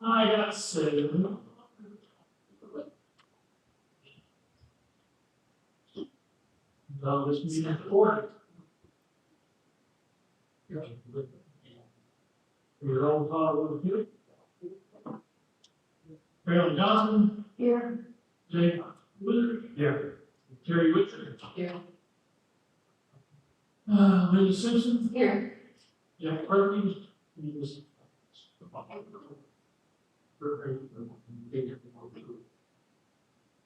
I got seven. So this meeting is recorded. Your roll call will be Carolyn Johnson. Here. Jay Willard. Here. Terry Whitson. Here. Linda Simpson. Here. Jack Perkins.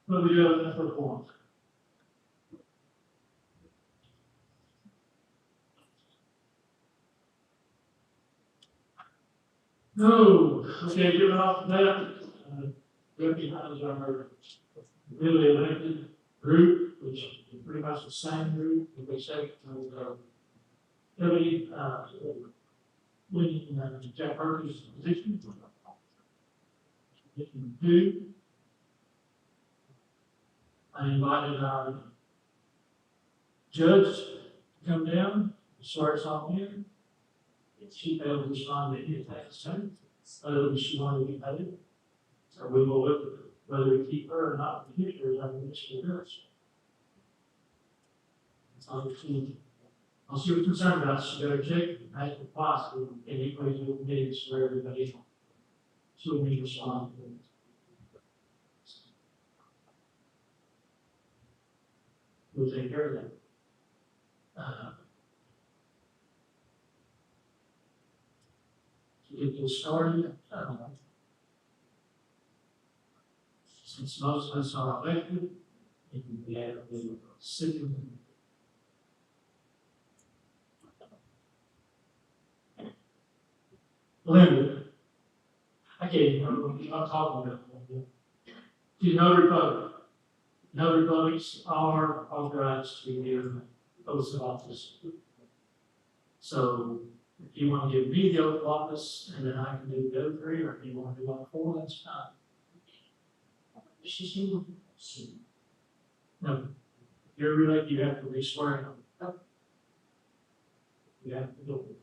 What do we do with that form? No, okay, given off that, recognize our newly elected group, which is pretty much the same group, that we say, Billy, winning Jack Perkins' position. Position 2. I invited our judge to come down, swear us all in. She failed to respond to any of that, other than she wanted to be paid. So we will look at whether we keep her or not in the future, I mean, she does. I'll see what you're concerned about. She better check, ask for possible, and equally with me, for everybody. So we need to respond. We'll take care of that. To get this started, since most of us are elected, it can be added to the city. Linda, I can't even remember what I'm talking about. Do notary public. Notary publics are authorized to give oaths of office. So if you want to give me the oath of office and then I can do the other three, or if you want to do all four, that's fine. No, if you're related, you have to re-swear them. You have to do it.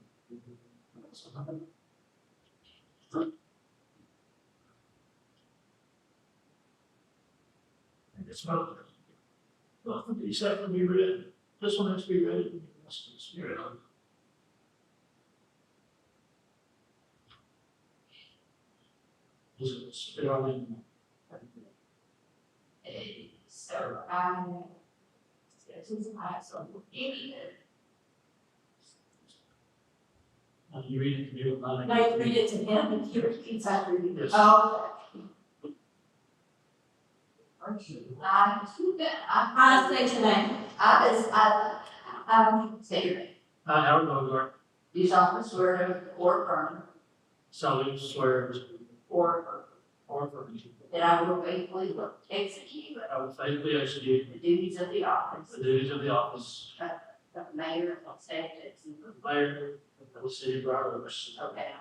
It's about, well, these have to be read. This one has to be read. This has to be read. So You read it to me with my. no, you read it to him and he repeats after you. Yes. Oh. I state your name. Say your name. Howard Bogart, You solemnly swear or affirm solemnly swear or affirm that I will faithfully execute I will faithfully execute the duties of the office the duties of the office of mayor of the state of Texas. of mayor of the city of Briaroaks. Okay.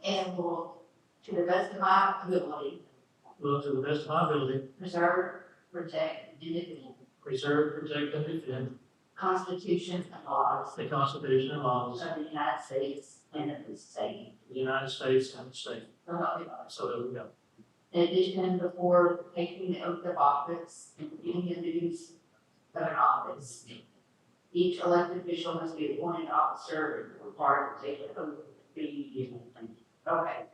And will, to the best of my ability, Will to the best of my ability preserve, protect, and defend preserve, protect, and defend Constitution and laws the Constitution and laws of the United States and of the state. of the United States and the state. So help me God. So there we go. In addition, before taking the oath of office and beginning the duties of an office, each elected official must be appointed officer and required to take the oath. Okay.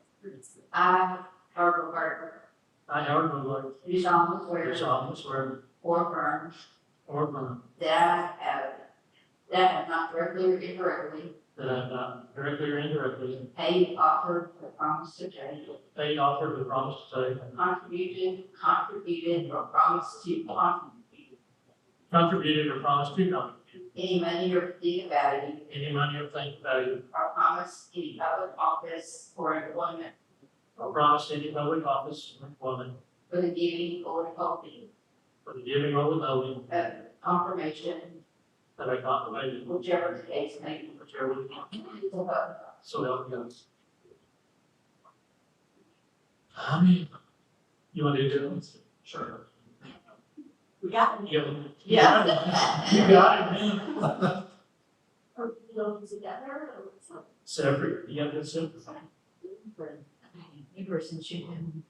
I, Howard Bogart, I, Howard Bogart, do solemnly do swear solemnly swear or affirm or affirm that I have not directly or indirectly that I have not directly or indirectly paid, offered, or promised to pay, paid, offered, or promised to take, contributed, or promised to contributed, or promised to contribute any money or thing of value, any money or thing of value, or promised any public office or employment or promised any public office or employment for the giving or withholding for the giving or withholding of confirmation, that I contemplated, whichever the case may be. whichever the so help me God. I mean, you want to do it? Sure. We got it. You Yeah. You got it, man. Are we going together or something? Separate, you got that separate. for a person shooting.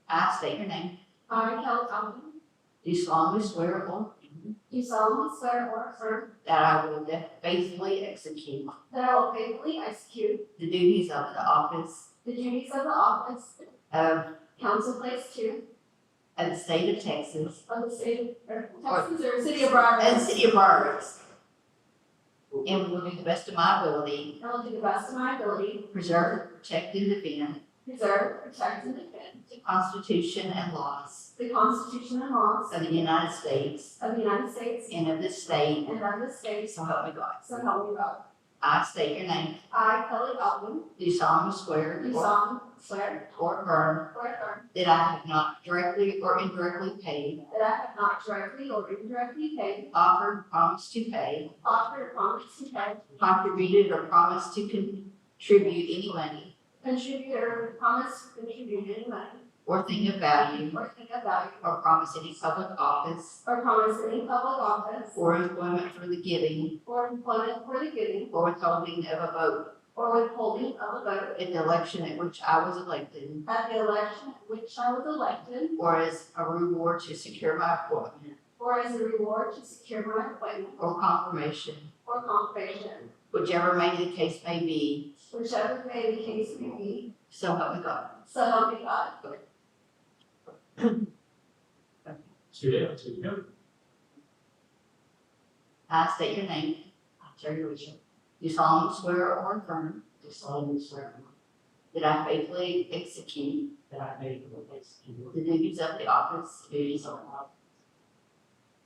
I state your name. I, Kelly Thompson, Do solemnly swear or do solemnly swear or affirm that I will faithfully execute that I will faithfully execute the duties of the office the duties of the office of Council Place Two the state of Texas of the state of Texas or City of and Briaroaks, city of Briaroaks, and will do the best of my ability and will do the best of my ability preserve, protect, and defend preserve, protect, and defend the Constitution and laws the Constitution and laws of the United States of the United States and of this state, and of the state, so help me God. so help me God. I state your name. I, Kelly Thompson, Do solemnly swear do solemnly swear or affirm or affirm that I have not directly or indirectly paid, that I have not directly or indirectly paid, offered, promised to pay, offered, promised to pay, contributed, or promised to contribute any money contribute, or promised to contribute any money or thing of value, or thing of value, or promise any public office or promise any public office or employment for the giving or employment for the giving or withholding of a vote or withholding of a vote in the election at which I was elected, at the election at which I was elected, or as a reward to secure my appointment or as a reward to secure my appointment or confirmation, or confirmation, whichever may the case may be, whichever may the case may be, so help me God. so help me God. Together. I state your name. Terry Richard, Do solemnly swear or affirm do solemnly swear that I faithfully execute that I faithfully execute the duties of the office the duties of the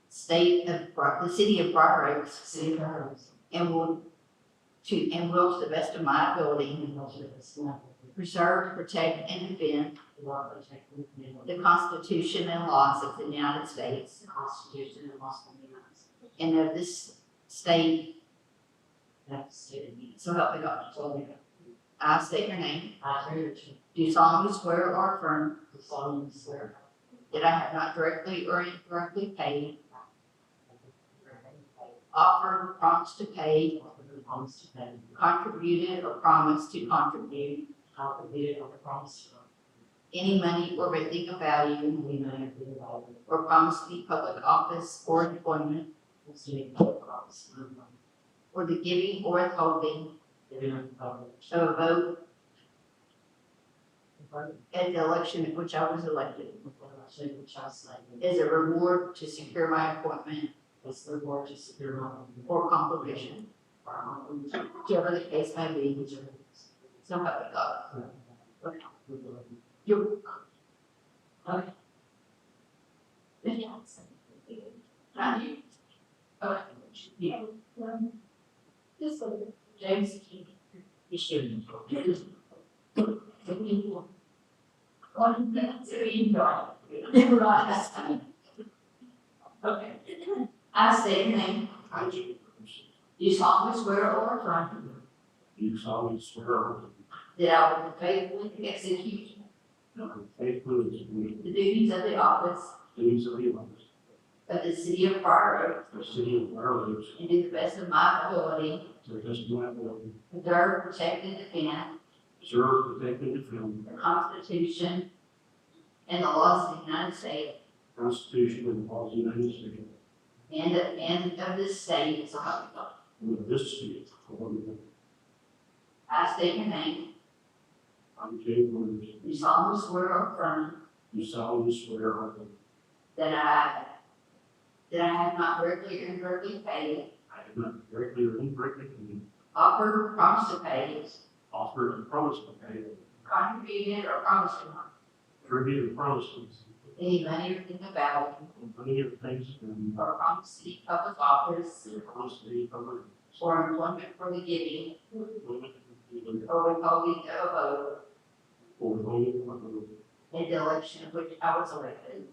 the city of Briaroaks, city of Briaroaks, and will to the best of my ability and will to the best of my ability preserve, protect, and defend love, protect, and defend the Constitution and laws of the United States the Constitution and laws of the United States and of this state, and of the state of New York. so help me God. So help me God. I state your name. I, Terry Richard, Do solemnly swear or affirm do solemnly swear that I have not directly or indirectly paid, that offered, promised to pay, I promise to pay, contributed, or promised to contribute contributed, or promise to any money or thing of value, any manner of the involved or promised any public office or employment in city public office, or the giving or withholding giving of the public, of a vote at the election at which I was elected, election which I selected, as a reward to secure my appointment as the reward to secure my or confirmation, whichever the case may be, so help me God. You. Okay. Yeah. Just a little. James. One thing to enjoy. Right. Okay. I state your name. I do. You solemnly swear or affirm You solemnly swear that I will faithfully execute that I will faithfully execute the duties of the office the duties of the office of the city of Briaroaks of the city of Briaroaks and to the best of my ability to the best of my ability, preserve, protect, and defend preserve, protect, and defend the Constitution and the laws of the United States the Constitution and the laws of the United States and of this state, so help me God. and of this state. I state your name. I'm Jay Williams. You solemnly swear or affirm You solemnly swear that I have not directly or indirectly paid, I have not directly or indirectly paid, offered, promised to pay, offered, and promised to pay, contributed, or promised to contributed, and promised to any money or thing of value, money or things and or promised to any public office promised to any public or employment for the giving employment or withholding of a vote or voting for in the election of which I was elected,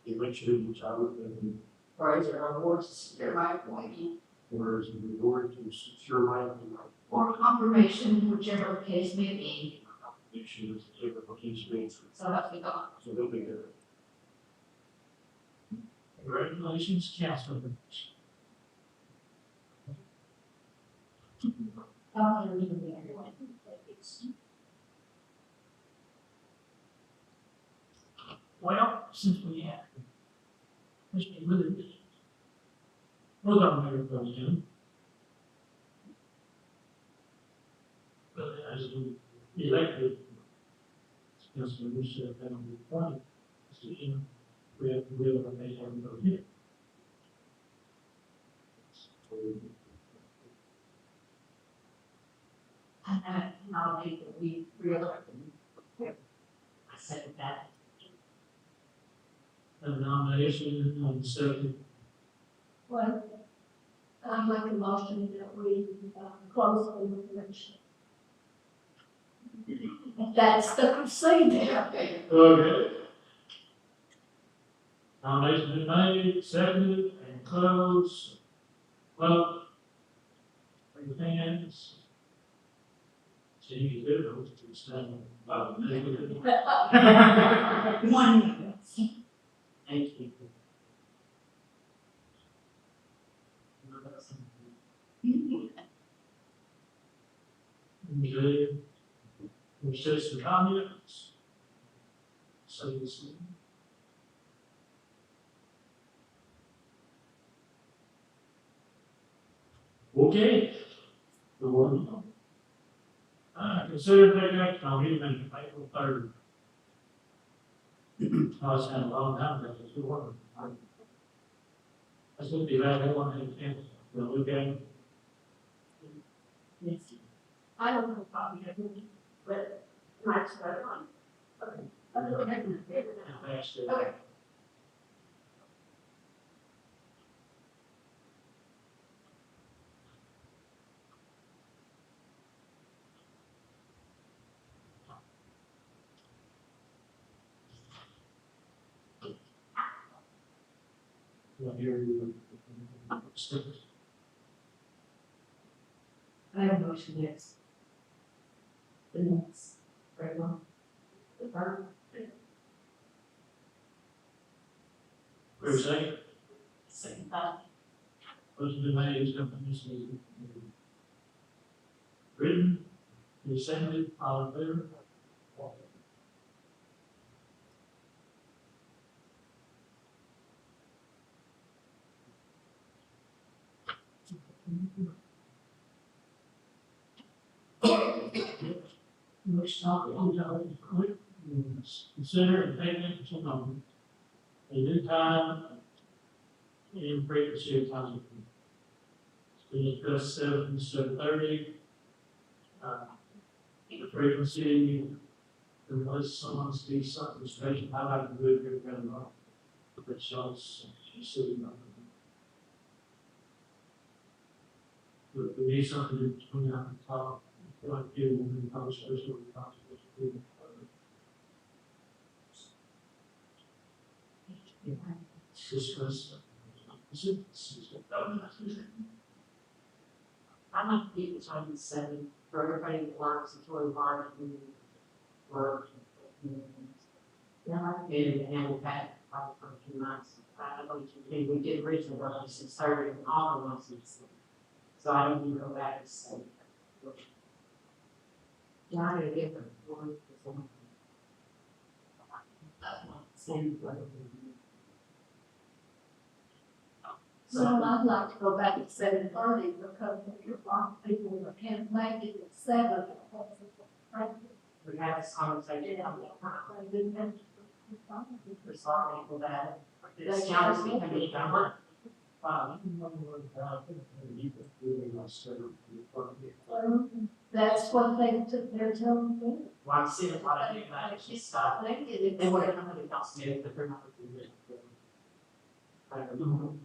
the election in which I was elected, or as a reward to secure my appointment or as a reward to secure my or confirmation, whichever the case may be, conviction as a favor for each man. so help me God. So they'll be there. Congratulations, Councilman. I'm gonna leave it there. since we have. Let's be with it. We're gonna make it go again. But as we elected, because we should have been on the point, decision, we have to be able to make it go here. And I nominate that we reelect him. I said that. A nomination on the second, Well, I make a motion that we, close the election. That's the procedure. okay. Nomination been made, seconded, and closed. Vote. Raise your hands. So you can do it, it's done. One. Thank you. Okay. There's just some comments. So this. Okay. The one. Consider taking action on evening, April 3rd. I was having a long time ago, it's one. That's gonna be that, I want to have, we'll look at it. Yes. I don't know if I'll be able to, but Mike's better on. Okay. Okay. Fast, Okay. Well, here you. I have a motion, yes. The next, very well. The first. For a second, Second thought. motion been made, it's going to be seconded. Written, you seconded, all in favor? Let's talk about it quick. Consider and take action on a new time and frequency of time. We discussed 7:30. The frequency, unless someone sees something special, I like to do it here, kind of, but shows, you see, but we need something between up and top, like you, and how special we talk to. Discuss. I like to keep the time at 7 for everybody that works until we work and work. Yeah, and we've had probably for a few months. I don't think we did originally work at 6:30 and all the ones. So I don't need to go back and say. Yeah, I gotta get the one. So I'd like to go back at 7:30 because if you're on people that can't make it at 7. We had this conversation. For some people that this county can be done. That's what they're telling me. Well, I'm seeing a lot of new managers start. They want to come to the council, but they're not doing it. I don't know.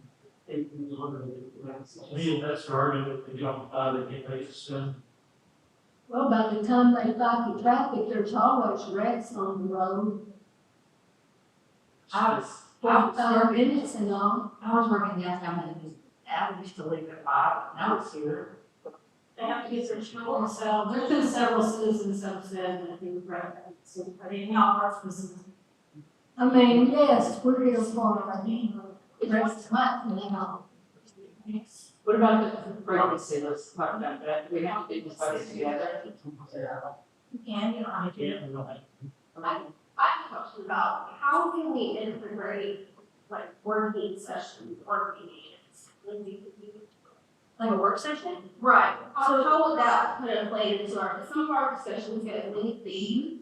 They can longer than. Me, that's hard, if they don't, they can't make it soon. Well, by the time they fight the traffic, there's always wrecks on the road. I was 45 minutes and all. I was working downtown and I used to leave at 5, now it's here. They have to get their school, so there's been several citizens that have said that they would rather, so, I mean, y'all are citizens. I mean, yes, we're here for the rest of the month, you know. What about the frequency, let's talk about that, we have to do this both together. You can, you know, I can't, right. I have question about how can we integrate like working sessions, working meetings? Like a work session? Right, how would that put in play into some of our discussions get lengthy?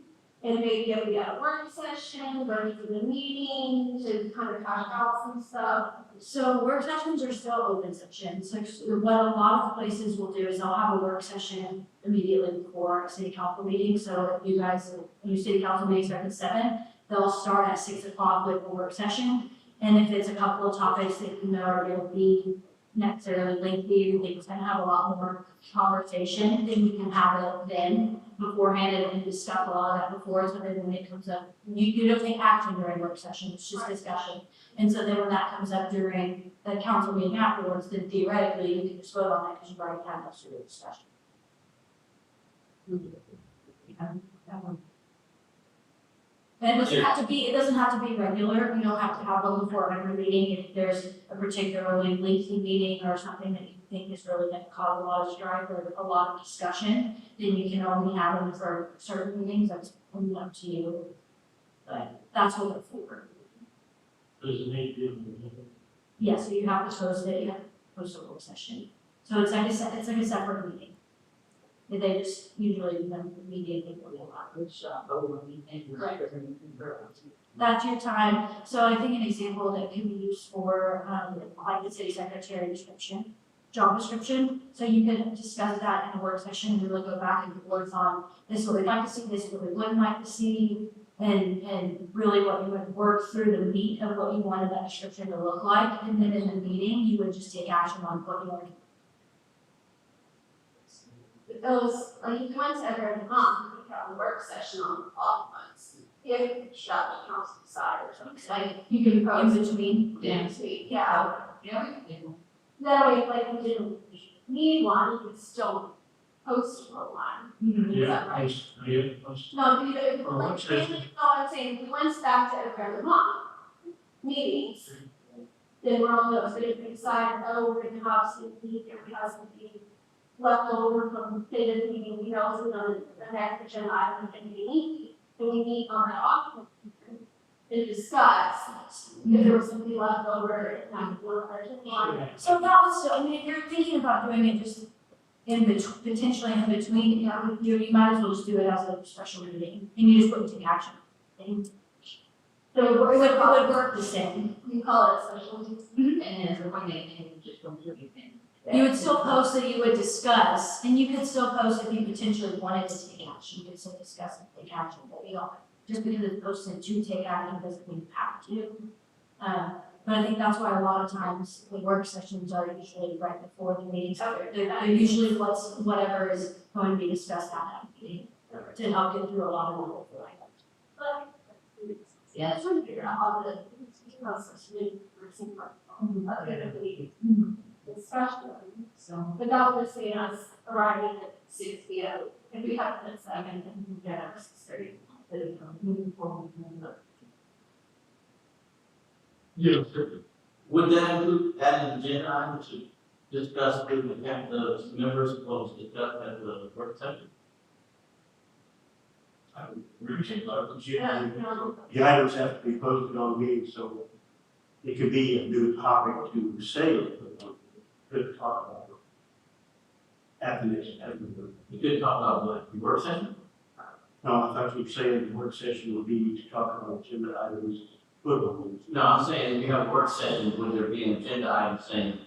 And maybe if we had a work session, going through the meeting to kind of hash out some stuff. So work sessions are still open sessions. So what a lot of places will do is they'll have a work session immediately before a city council meeting. So if you guys, your city council meetings are at 7, they'll start at 6 o'clock with a work session. And if it's a couple of topics that you know are going to be necessarily lengthy, things going to have a lot more conversation, then you can have it then beforehand and discuss a lot of that before, so then when it comes up, you don't take action during work session, it's just discussion. And so then when that comes up during the council meeting afterwards, then theoretically you can just vote on it because you've already had most of the discussion. And it doesn't have to be regular, you don't have to have one before every meeting. If there's a particularly lengthy meeting or something that you think is really going to cause a lot of strife or a lot of discussion, then you can only have them for certain meetings, that's only up to you. But that's what they're for. Does it need to be? Yeah, so you have to post it, you have to post a work session. So it's like a separate meeting. They just usually meeting will be a lot. That's your time. So I think an example that can be used for like the city secretary description, job description. So you can discuss that in a work session and really go back and forth on this is what we'd like to see, this is what we wouldn't like to see, and really what you would work through the meat of what you wanted that description to look like. And then in the meeting, you would just take action on what you want to do. Those, like, if you went to every month, we have a work session on off months. You could shut the council aside or something, like, You can post in between. next week, yeah. That way, if like we didn't need one, you could still post for one. Mhm. Is that right? No, if you, Or like, work session. no, I'm saying, if we went back to every other month meetings, then we're on those, but if we decide, oh, we're gonna have some meeting, or we have something left over from the meeting, we know it's on the next agenda item, and we meet on that often and discuss if there was something left over, and So that was still, I mean, if you're thinking about doing it just in between, potentially in between, you might as well just do it as a special meeting, and you just wouldn't take action. And so it would work the same. we call it a special meeting. And as a one day, and just don't do anything. You would still post that you would discuss, and you could still post if you potentially wanted to take action, you could still discuss and take action, but you don't, just because it's posted to take action doesn't mean you have to. But I think that's why a lot of times the work sessions are usually right before the meetings. They're usually whatever is going to be discussed at that meeting to help get through a lot of the Yeah, it's trying to figure out how the process would receive discussion. So. But that would just be us arriving at 6 p.m. If we have at 7, then we get at 6:30. Moving forward. Yes. Would that include adding an agenda item to discuss with the members supposed to discuss at the work session? I would appreciate that. Yeah, no. The items have to be posted on the meeting, so it could be a new topic to say, but could talk about it at the next, You could talk about what, the work session? No, I thought you were saying the work session would be to talk about agenda items, put on No, I'm saying if you have a work session, would there be an agenda item saying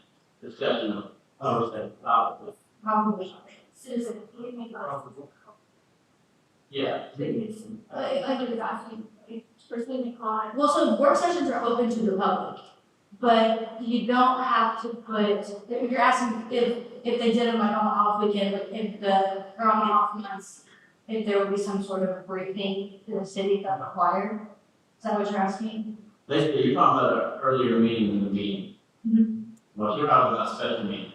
discussion of that topic? Probably. Citizen, we make us. Yeah. Like it was asking, for citizen comment. Well, so work sessions are open to the public, but you don't have to put, if you're asking if they did them like on the off weekend, like or on the off months, if there would be some sort of briefing to the city that required. Is that what you're asking? Basically, you're talking about an earlier meeting in the meeting. Mhm. Well, you're talking about a special meeting.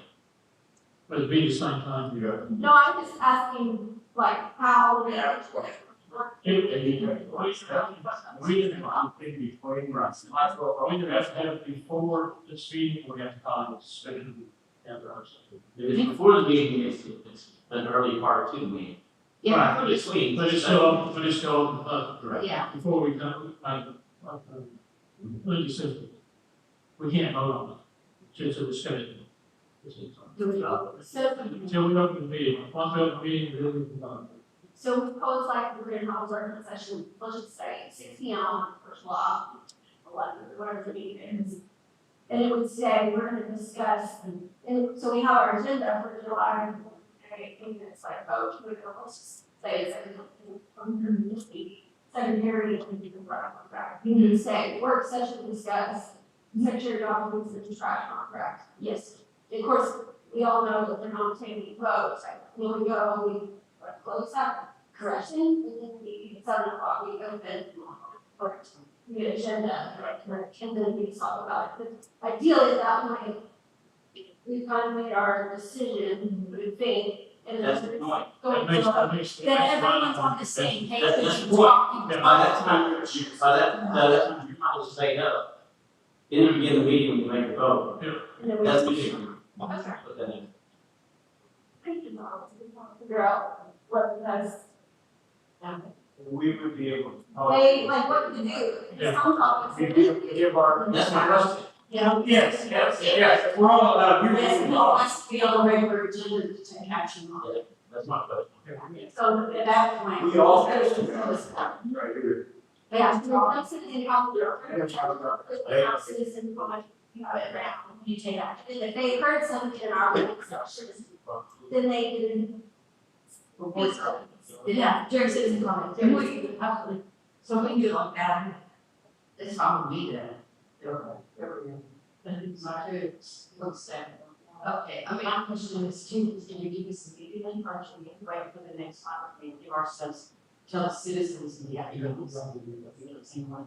But it'd be the same time you No, I'm just asking, like, how we are. We either have to have it before this meeting, or we have to call it special. If it's before the meeting, it's an early part to the meeting. Yeah, Pretty sweet. But it's still open to public. yeah, Before we come, Lindsay says, we can't vote on it, just to the state. do it all. So, Until we open the meeting, once we open the meeting, then we can vote. so we propose like we're gonna have a working session, let's just say 6 p.m. on the first block, 11, whatever the meeting is. And it would say, we're gonna discuss, and so we have our agenda for July, and it's like, oh, we're gonna, let's just say it's from this week, secondary, and you can run a contract. You can say, work session discuss, secretary documents and trash contract. Yes. Of course, we all know that they're not taking votes, like, when we go, we close that correction, and then we, at 7 o'clock, we open for the agenda, and then we talk about it. But ideally, that way, we kind of made our decision, we think, and That's then the point. going That to. makes. Then everyone's on the same page. That's you the talk, point. you By talk. that time, that's when you're trying to say no. In the beginning of the meeting, when you make a vote, And then we. that's what you. Okay. Put that in. Figure out what has, We would be able to. they, like, what to do, Yeah. some topics. Give our. That's my question. Yes, we're all allowed, you Yes, can we talk. must be on the regular agenda to take action on it. That's my question. So at that point. We all- Right here. Yeah, so one citizen citizen comment, you have it around. You take action. And if they heard something in our work session, then they can. Yeah, during citizen comment. Absolutely. So we can do it like that. It's not me then. Okay, I mean, I'm questioning this too, is can you give us immediately, or should we wait for the next time, I mean, give ourselves, tell citizens, yeah, you know, seem like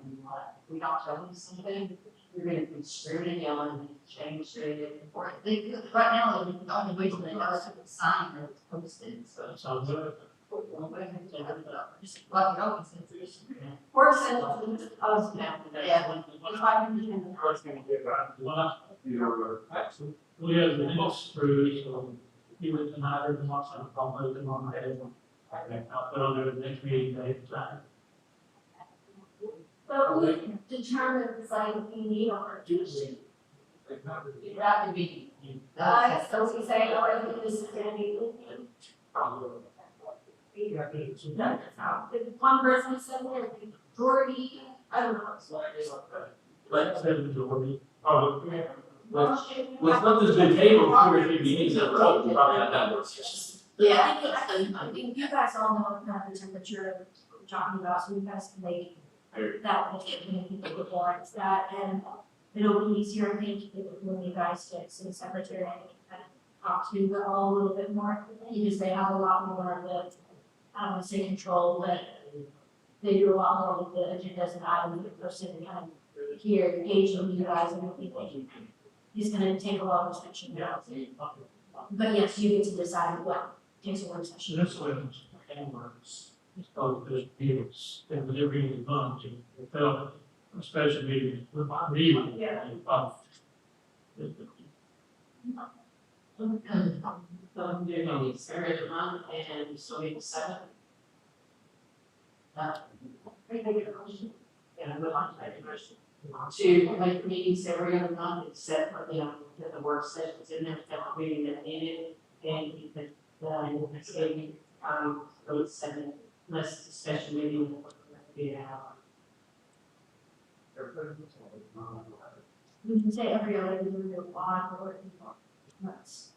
we don't tell them something, you're gonna be screaming and yelling and change it, or they, right now, the only way they know is to sign or post it, so. Sounds good. Just like it opens, it's. Work session, Yeah. if I can do We have the minutes through, so you would tonight or tomorrow, so I'll put them on my head. I'll put on there the next meeting day, time. But we determine like we need or Tuesday. That would be. So we say, oh, this is gonna be. If one person said there, majority, I don't know. But Said majority. when something's been tabled 2 or 3 meetings in a row, you probably have that work session. Yeah. I think you guys all know about the temperature we're talking about, so you guys can make that, before it's that, and it'll be easier, I think, when you guys get to the secretary and kind of talk to you all a little bit more, because they have a lot more of the, I don't wanna say control, but they do a lot more with the agendas and items that are sitting kind of here, engaging you guys and everything. He's gonna take a lot of attention. But yes, you get to decide what takes a work So session. that's what it works. It's called the deals, and delivering the funds, and it felt a special meeting with my meeting. Yeah. So I'm doing the experiment of month and so we seven. Yeah, I would like to make a motion. To make the meetings every other month except for, that the work sessions in there, that the meeting that needed. And you could, next meeting, those 7, unless it's a special meeting, yeah. We can say every other, we do it live or months.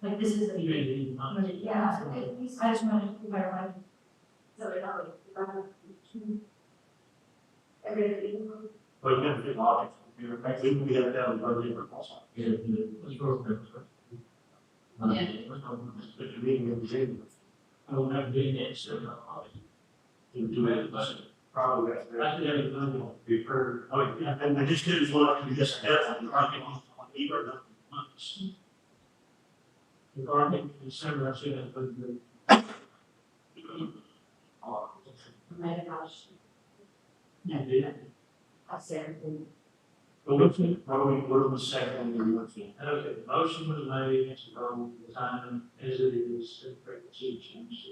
Like this is the. Yeah. I just wanted to clarify. So it already. Every. But you have to do audit. We have that on our different. But the meeting of the table. I don't have been there, so. To do it, but probably that's. I did everything. We've heard, and I just didn't want to just, either. Regarding December, I said, but Made a motion. you did. I said, what are we second and what's it? Okay, the motion was made to go the time as it is, and frequency change.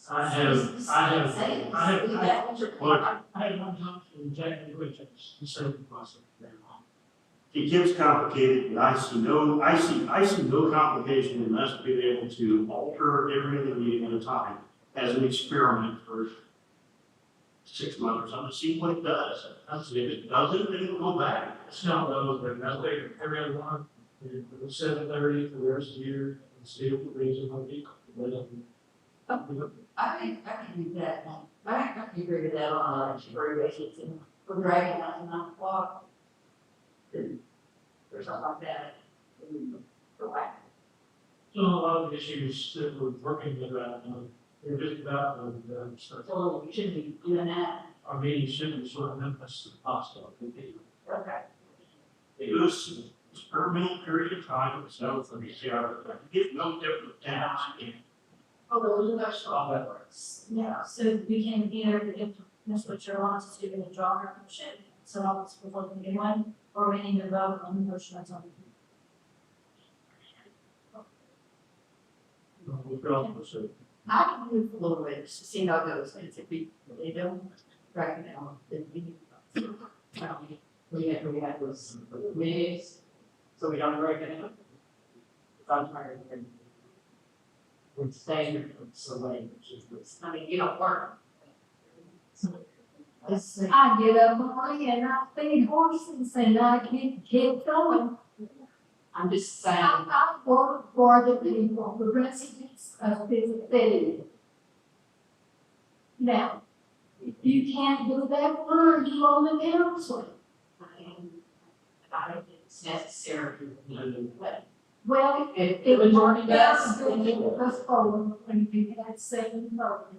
I have, one time from Jack and Richards, the same process. It gets complicated, and I see no complication in us being able to alter every meeting at a time as an experiment for 6 months or something, to see what it does. If it doesn't, then it'll go back. It's not those, but I think every other one, it was 7:30 for the rest of the year, and see if the reason why people. I can do that now. I can agree with that on a temporary basis and we're dragging out to 9 o'clock. Or something like that. Right. So a lot of issues that we're working with right now, they're just about, stuff. So you shouldn't be doing that. Our meeting should be sort of Memphis hostile. Okay. It was a permanent period of time, so for me, get no different towns. Oh, those are special. All that works. Yeah, so we can either, if Ms. Butcher wants to do a draw her motion, so I'll just before the new one, or we need to vote on the motion that's on. I can move a little bit, just to see how it goes, and if they don't drag it out, then we need to. We had those meetings, so we don't break it up. I'm tired of it. We're staying so late, I mean, you don't work. I get up early and I feed horses and I keep going. I'm just saying, I work for the people, the residents of this city. Now, you can't do that when you on the council. I don't think it's necessary, but Well, if it the was majority best does, then you before when you had 7 voting.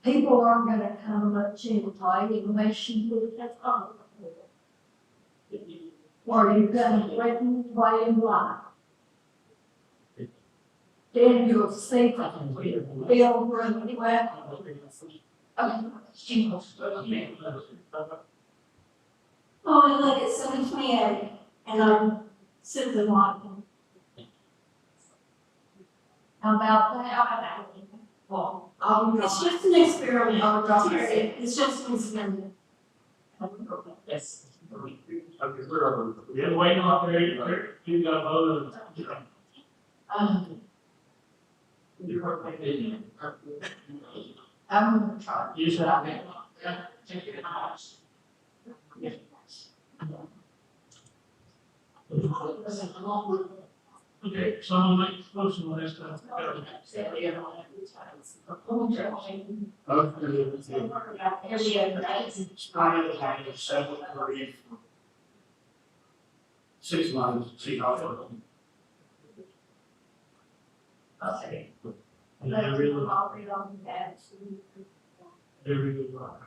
People aren't gonna come much in play unless you do that. Or you're gonna threaten way in life. Then you'll see Bill really well. Oh, and look, it's 7:28, and I'm citizen watching. How about that? well, It's just an experiment, it's just an experiment. yes. Okay, we're Yeah, waiting on there, you got voted. I'm gonna try. You said I mean. Okay, someone make a motion on this stuff. Started at 7:30. 6 months, see how it goes. Okay. And every, I'll read on that.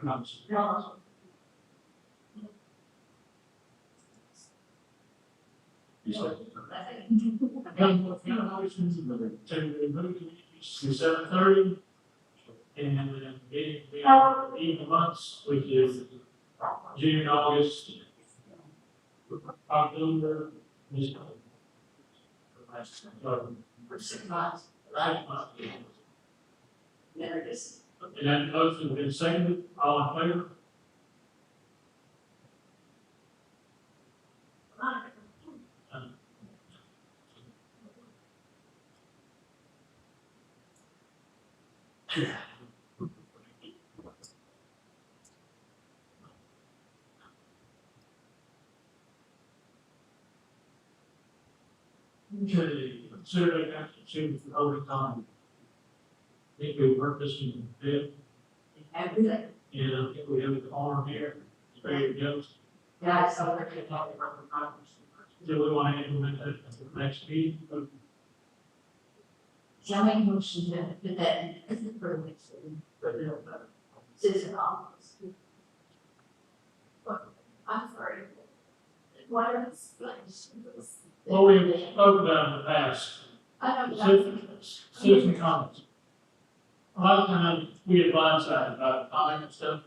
comes. You said. To 7:30. And then even months, which is June, August, October, For 6 months, right? never just. And that motion has been seconded, all in favor? Okay, consider that action for overtime. I think we worked this in a bit, Everything. and I think we have a form here, there it goes. Yeah, so we're gonna talk about the conference. Do we want to implement that at the next meeting? Shall I make a motion to put that in as an improvement for the citizen office? I'm sorry. What is? Well, we've spoken about in the past, I know Citizen comments. A lot of times, we get blindsided about comment and stuff,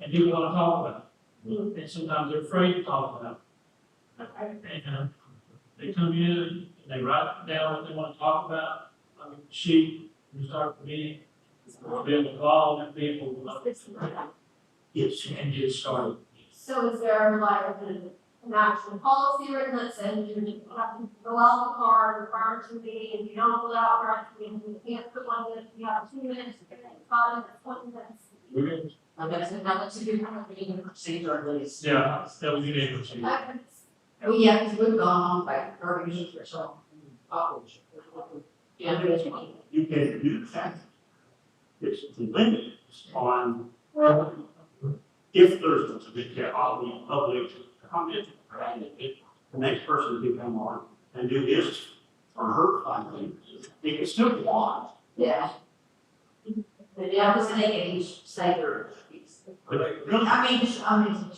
and people want to talk about it, and sometimes they're afraid to talk about it. And, they come in, and they write down what they want to talk about, on a sheet, and start the meeting, be able to call them people, Yes. and get started. So is there like an actual policy written that says you have to fill out the card prior to the meeting, and you don't fill out prior to the meeting, you can't put one in, you have 2 minutes, 5 minutes, 20 minutes. That's a good meeting procedure, at least. Yeah, that was your neighbor, so. Well, yeah, because we've gone on like 30 minutes or so. Yeah, You can do that. It's limited on if there's a big public comment, the next person can come on and do his or her finding. They can still go on, Yeah. But yeah, because they can each say their piece. but really, just starting to.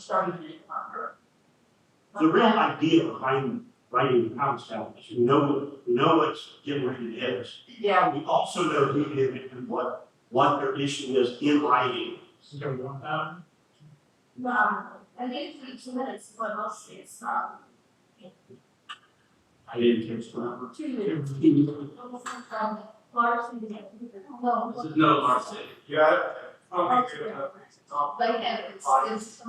the real idea behind writing the comments down is you know what's getting ready to hit us. Yeah. We also know who did it and what their issue is in writing. Is there one time? I think it's 2 minutes, but mostly it's, I didn't catch the number. 2 minutes. Largely, no. This is no Marcy. Yeah. Like, it's,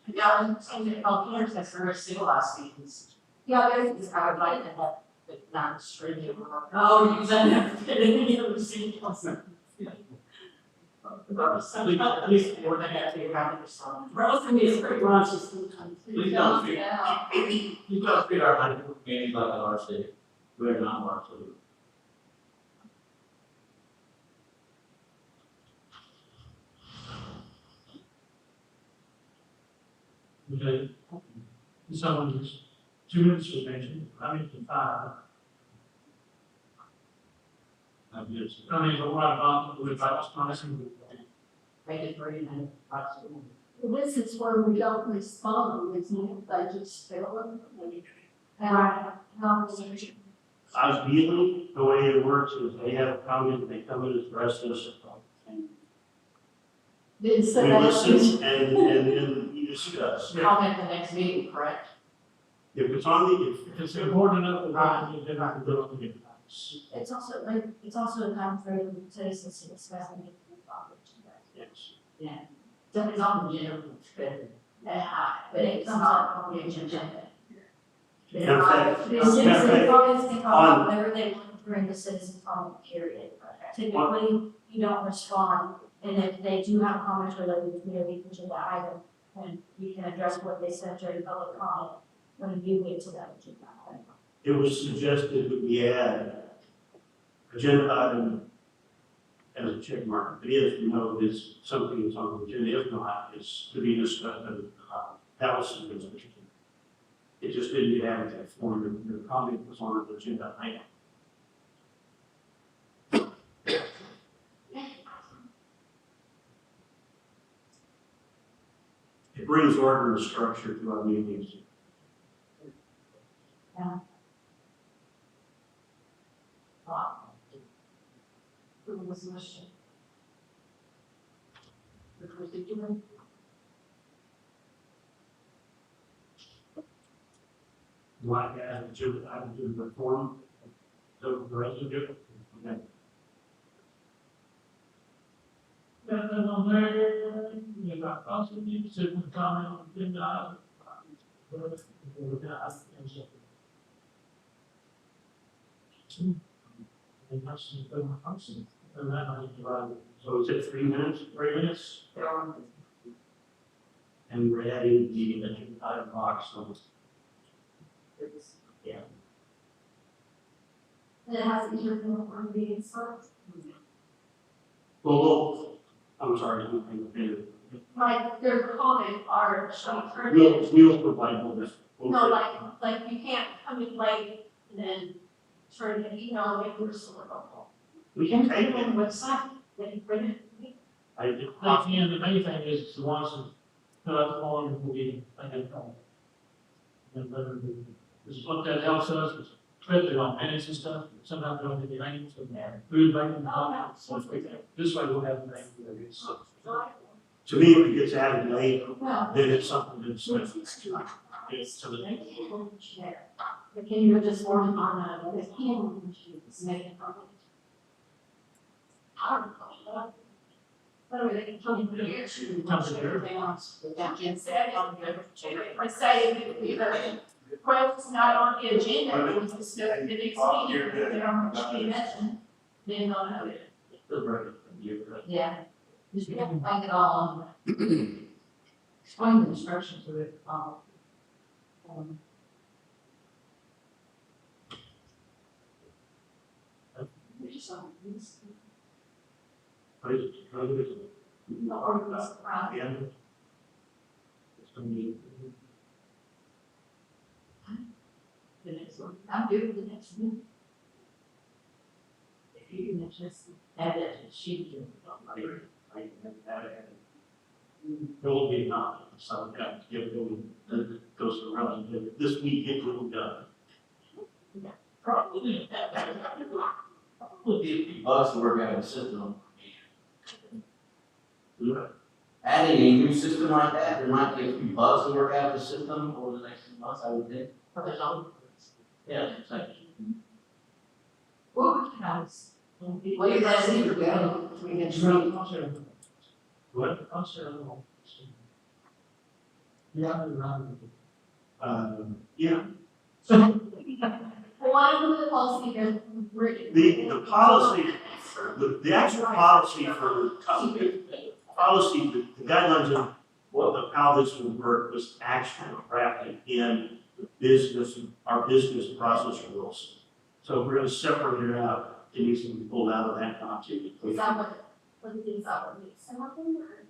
Yeah, and here's the first civilized meetings. yeah, there's, It's kind of like that, but not straight. Oh, you said everything, you received. At least more than half the amount of some. Roasting is pretty much just. Please don't speak. yeah. You don't treat our meetings like our city. We're not our city. Okay, someone's 2 minutes was mentioned, I mean, 5. I'm just. I mean, but what about, with policy? Make it 3 minutes. This is where we don't respond, isn't it? They just fill it. And, Ideally, the way it works is they have a comment, they come in and address us. And we listen and then we discuss. Comment the next meeting, correct? If it's on the, If it's important enough, then I can do it again. It's also a time for citizens to discuss and make comments. yes. Yeah. It's on the agenda, but But it comes up on the agenda. Matter of fact, The citizen comments can come on- up whenever they want during the citizen comment period. Typically, you don't respond, and if they do have comments related to the agenda item, then you can address what they said during public comment when you get to that agenda item. It was suggested that we add agenda item as a check mark. If it is, we know it's something that's on the agenda. If not, it's to be discussed. That was suggested. It just didn't get added to that form. The comment was on the agenda item. It brings order and structure to our meetings. Like that, agenda item to the form. So the rest of it, okay. Got that on there, you got also need to sit with comment on agenda item. And that's just the function, and then I need to write it. So is it 3 minutes? 3 minutes? And we're adding the agenda item box, so and it has to be written on the meeting, so well, I'm sorry, like their comment are turned we'll provide all this. no, like you can't come in late and then turn an email away from the We can put take it it. on the website, then print it. I did. They can, the main thing is the ones that fill out the form will be identified. And then, this is what that helps us, is Especially on minutes and stuff, sometimes we don't get the names of food bank and all that. So this way we'll have the name. To me, if it gets added late, then it's something that's, it's to the, But can you just work on the hand, make it from By the way, they can come in here. Comes in here. I say, the quote's not on the agenda, we just know the next meeting, if they're on the mentioned, then they'll know it. The record from you, right? Yeah. Just we have to find it all. Explain the instructions of it, yeah. the next one, I'm good with the next one. If you can just add it to sheet. There will be not, so, yeah, it goes around, this week it will be done. Probably. Probably be a few bucks to work out of the system. Adding a new system like that, there might be a few bucks to work out of the system over the next few months, I would think. Yeah, exactly. Well, we can always, well, you guys need to go, we can trade. What? Yeah, Yeah, One of the policy is written. the policy, the actual policy for, policy, the guidelines of how this would work was actually drafted in the business, our business process rules. So if we're gonna separate it out, it needs to be pulled out of that document. Is that what is that what makes them up in there?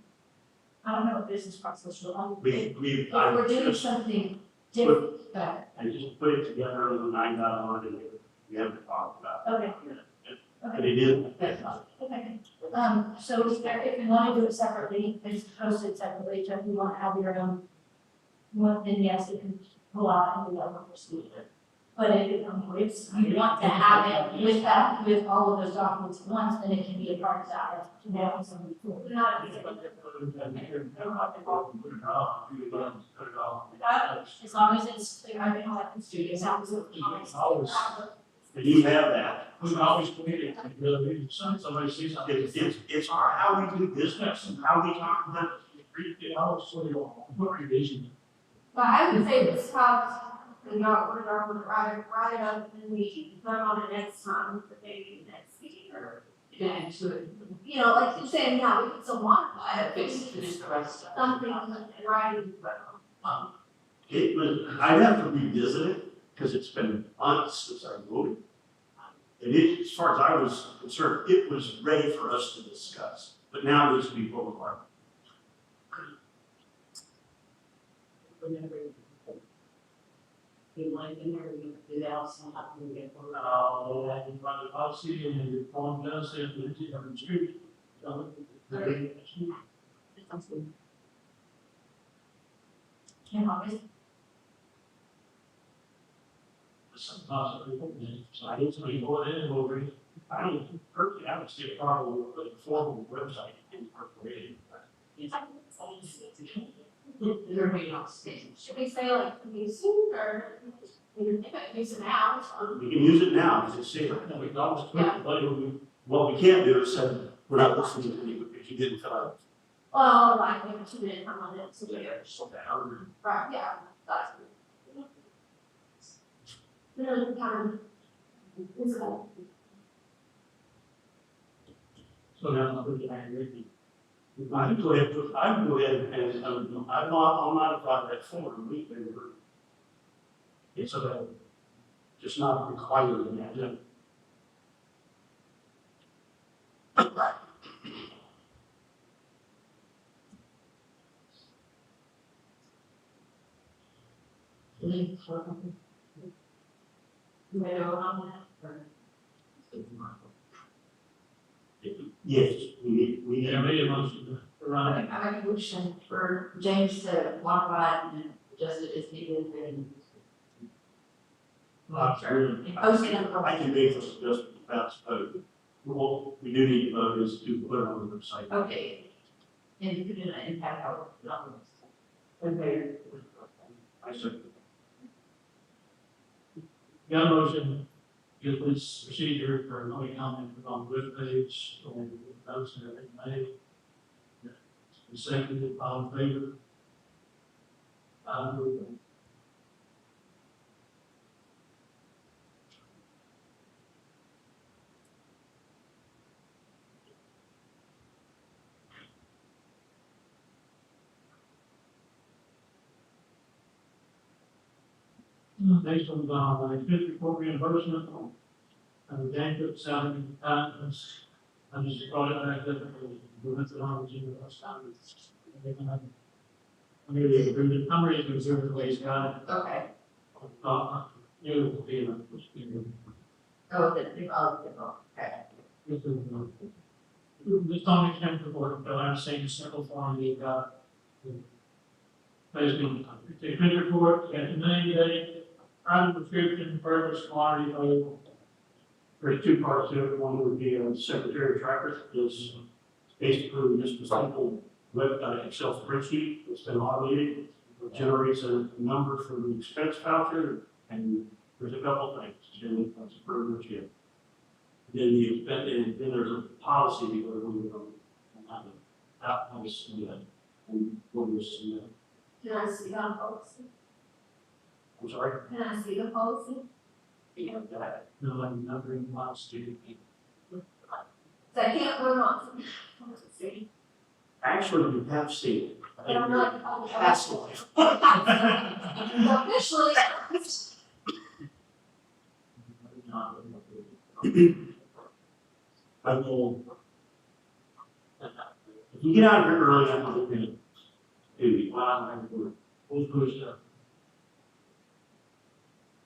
I don't know what business process will be. If If we're doing just, something different, I just put it together and I got on it, and we haven't talked about it. okay, But it is, okay. So is there, if you want to do it separately, it's posted separately, so if you want to have your own one, then yes, you can pull out and do that one procedure. But if you want to have it with that, with all of those documents at once, then it can be a part of that, you know, some. Not, as long as it's, I mean, like, it sounds. and you have that. we always communicate, really, somebody sees something. It's how we do business and how we talk about It always sort of, what revision. But I would say this helps, and not, we're not, write it up and we put on it next time, but maybe next meeting or. Yeah, so You know, like you're saying, yeah, we can still modify it, but finish the rest of it. something in writing. it was, I'd have to revisit it, because it's been months since I voted. And it, as far as I was concerned, it was ready for us to discuss, but now it needs to be pulled apart. You like in there, you do that, also have to get. I can find the policy and the form does say that it's on the street. Can always, Sometimes so I don't think go in and over it. I don't personally, I would see a problem with the formal website incorporated. Should we say like using or use it now? We can use it now, as it's safe. We can always put it, but What we can't do is say, we're not listening to you if you didn't fill out. Well, like, maybe 2 minutes on it, so we right, yeah, that's. Really kind of visible. So now I'm looking at it. I can go ahead and, I'll modify that form, we can. It's a, just not required in that. Yes, we need. Yeah, maybe a motion to run. I make a motion for James to modify and adjust it as needed and. Really, Posting on the I can make this just about vote. Well, we do need to vote is to put it on the website. Okay. And you could do an impact hour. Okay. I said, Got a motion, get this procedure for public comment on the webpage, or those that are made. The second, all in favor? Next one's on the expense report reimbursement. Jacob salary items. I just brought it back up, we went to the origin last time. I'm ready to reserve the way it's got it. Okay. You will be in Oh, okay. Just on the expense report, but I'm saying simple form, you've got. Basically, the expense report, you got the name, date, item description, purpose, quantity, total. There's two parts to it. One would be a secretary tracker. It's basically just a simple web Excel spreadsheet that's been automated. It generates a number for the expense voucher, and there's a couple things. And that's pretty much it. Then there's a policy because we have that policy and what was Can I see that policy? I'm sorry. Can I see the policy? no, like numbering miles to. So I can't run on. See? Actually, you have seen it. And I'm like, oh, Past life. officially. I will. If you get out of here early, I'm not going to do it. Well, I'm going to We'll push that.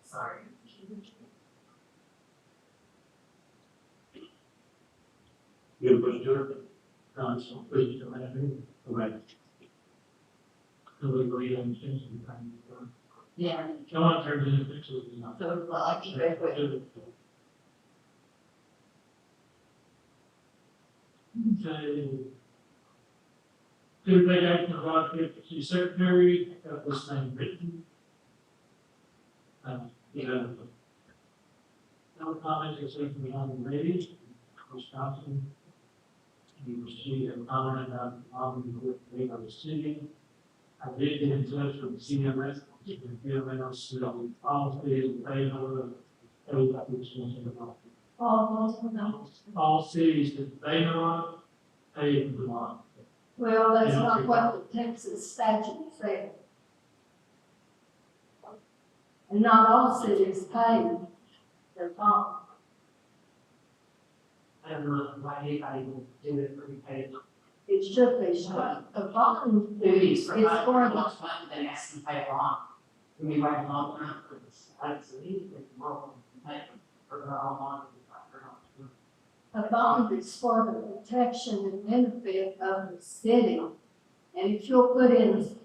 Sorry. You gonna push to it? So please don't have any. Okay. So we go ahead and change the time. Yeah. Come on, turn it into pictures. So, well, I keep it quick. Okay. To take action about the secretary, got this name written. Yeah. No comments, it's leaving behind the lady, Wisconsin. You see a comment about the of the city. I did get in touch with the CMS, the CMS, the policy, they know the, all cities that they know of, pay the law. Well, that's not what the Texas statute said. And not all cities pay their bond. I don't know why anybody would do it for repay. It should be, a bond Duties is for for much the, money than ask them to pay a loan. When you write a loan, That's the need, it's more than pay for their own money. a bond is for the protection and benefit of the city. And if you'll put in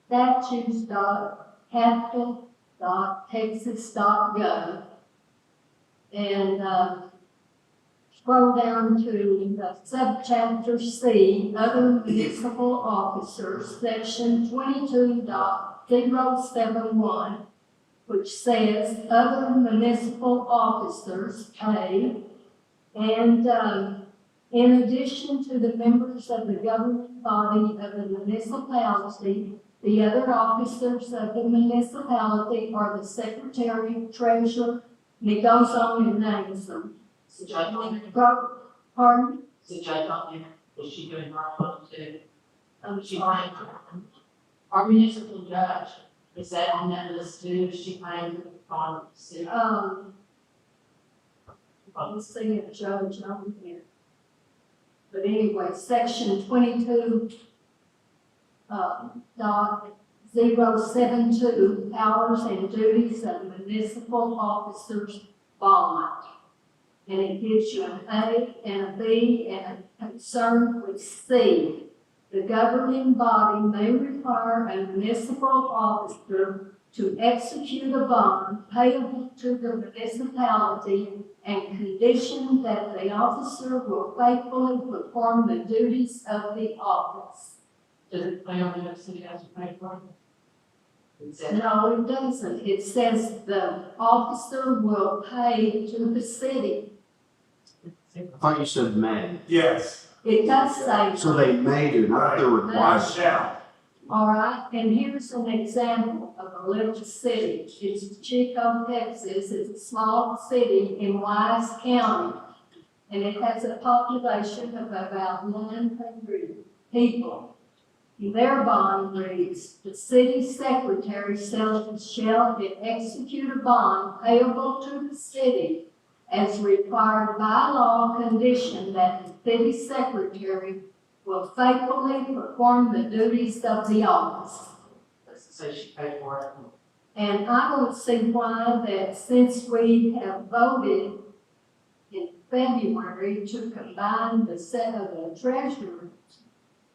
statutes.capital.texas.gov and, scroll down to the subchapter C, other municipal officers, section 22.071, which says other municipal officers pay. And, in addition to the members of the governing body of the municipality, the other officers of the municipality are the secretary, treasurer, and it goes on and names them. is the judge on there? Pardon? Is the judge on there? Is she doing her own too? She sorry. paying our municipal judge, is that on that list too? Is she paying on the city? Let's see if judge on here. But anyway, section 22, .072, powers and duties of municipal officers bond. And it gives you an A and a B and a concern with C. The governing body may require a municipal officer to execute a bond payable to the municipality and condition that the officer will faithfully perform the duties of the office. Does it play on the city has to pay for it? It says, No, it doesn't. It says the officer will pay to the city. I thought you said may. Yes. It does say. So they may do, not they're required. Shall. All right, and here's an example of a little city. It's Chico, Texas. It's a small city in Wise County. And it has a population of about 900 people. Their bond reads, the city secretary shall execute a bond payable to the city as required by law, condition that the city secretary will faithfully perform the duties of the office. let's say she paid for it. And I don't see why that since we have voted in February to combine the set of the treasurer's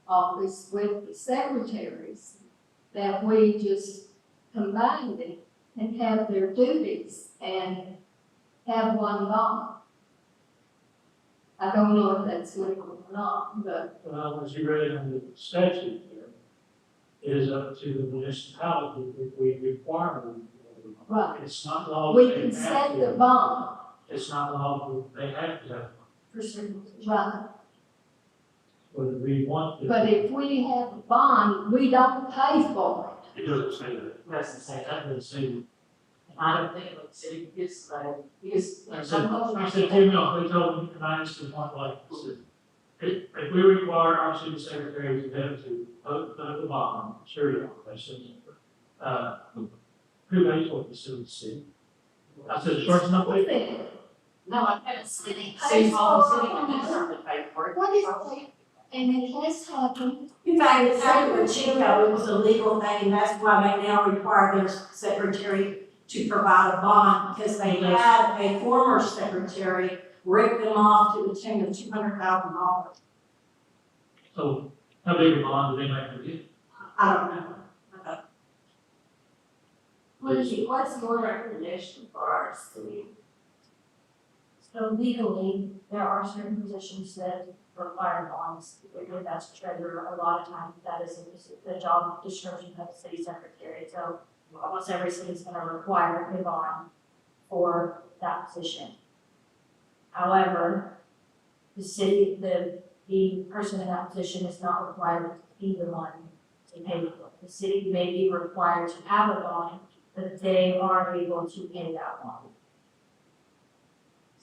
office with the secretaries, that we just combined it and have their duties and have one bond. I don't know if that's legal or not, but Well, as you read in the statute there, it is up to the municipality if we require them. right, It's not law. we they can have set to. the bond, It's not law, they have to have, For certain. right? whether we want to. But if we have a bond, we don't pay for It doesn't say that. Doesn't say that. That doesn't say. I don't think the city gets, because. I said, Tim, no, they told me, and I asked them point like, I said, if we require our city secretary to have to vote the bond, sure, yeah, they said, who pays for the city? I said, sure, it's not it. paid. No, I The haven't. city City pays Hall, for city it. administrator paid for it. What is it? And it has happened. In fact, it's happened with Chico, it was a legal thing, and that's why they now require their secretary to provide a bond, because they had a former secretary rip them off to the tune of $200,000. So, how big a bond do they make to get? I don't know. What's your recommendation for our city? So legally, there are certain positions that require bonds, whether that's treasurer, a lot of times that is the job description of the city secretary. So almost every city is gonna require a bond for that position. However, the person in that position is not required to be the one to pay for it. The city may be required to have a bond, but they are able to pay that bond.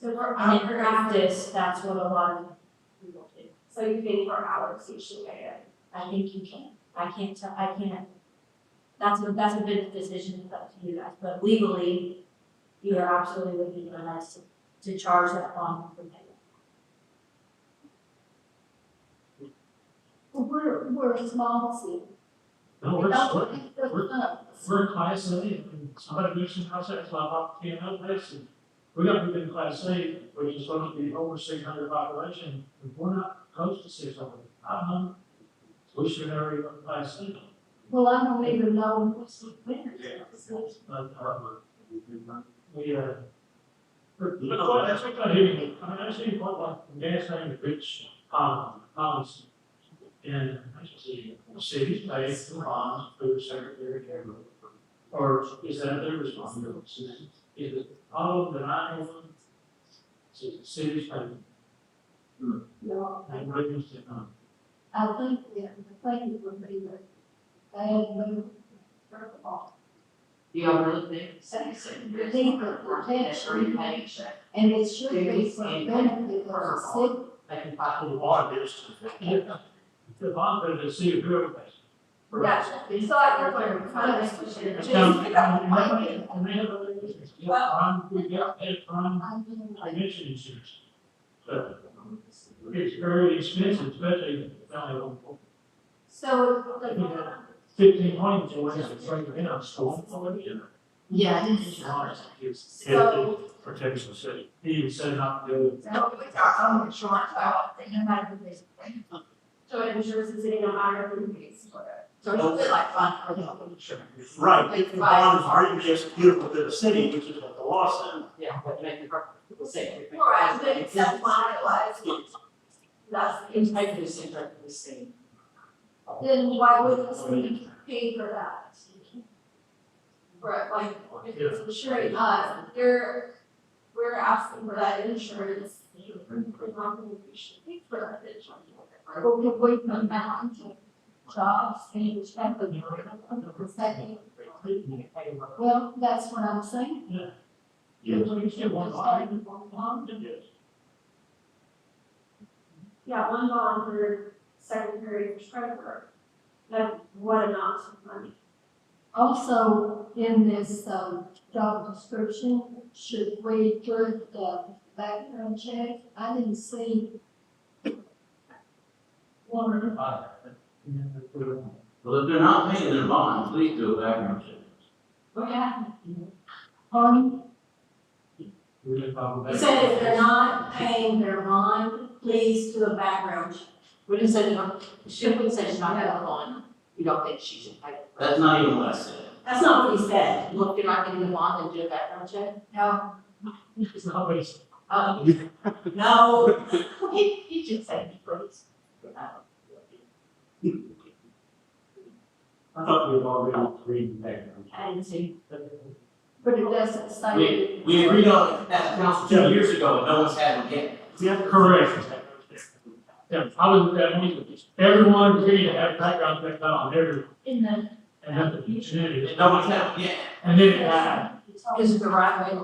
So for And in hours, practice, that's what a lot of people do. so you think for hours you should pay it? I think you can. I can't. That's a big decision, it's up to you guys, but legally, you are absolutely looking at us to charge that bond for payment. We're a small city. No, We we're, don't we're, have the we're- funds. we're in class A, and somebody mentioned class A, so I'm in another place, and we got people in class A, which is supposed to be over 600 population, and we're not close to 600. I don't know. We should have already got class A. Well, I don't even know what's the difference. But, we, but that's what I hear, I mean, I see what like gas tank, rich, policy. And I see cities pay for bonds for the secretary of government. Or is that their responsibility? Is it all of the 911? Is it the city's paying? No, And revenues to, I think it would be the bad move. First of all, Do y'all really think? you need the protection, and it should be for the benefit of the city. They can fight The for the bond is to. the bond for the city of whoever pays. Gotcha. So I think we're kind of. It's down, and they have other issues. We got paid from prevention insurance. But it's very expensive, especially now, So, 15 points or whatever, it's right now, so. Yeah. so, Protects the city. He said not to. with our own insurance, I don't think no matter who pays. So it ensures the city no matter who pays for it. So it's really like fun for them. Right, if the bond is already executed within the city, which is what the law said. Yeah, but make the same. Right, but it's that's why I realized that's, It's making the same, the same. then why wouldn't the city pay for that? Right, like, if it's insuring us, we're asking for that insurance. We're not gonna be paying for that insurance. But we come down to jobs and check the second. Well, that's what I'm saying. Yes. Yeah, one bond for secretary or treasurer. That what amount of money? Also, in this, job description, should we put the background check? I didn't see one. Well, if they're not paying their bond, please do a background check. Yeah. He said if they're not paying their bond, please do a background check. We didn't say, she wouldn't say she's not having one. You don't think she should pay. That's not even what I said. That's not what he said. Look, you're not getting the bond and do a background check? No, It's always, No, He should say, please. I thought we had already agreed to that. I didn't see. But it doesn't say. We agreed on it at the council 2 years ago, and no one's had it yet. Yeah, correct. Yeah, I was, that means everyone agreed to have background check done on every, In the, and then the community. And no one's had it yet. And then it died. Is it the right way?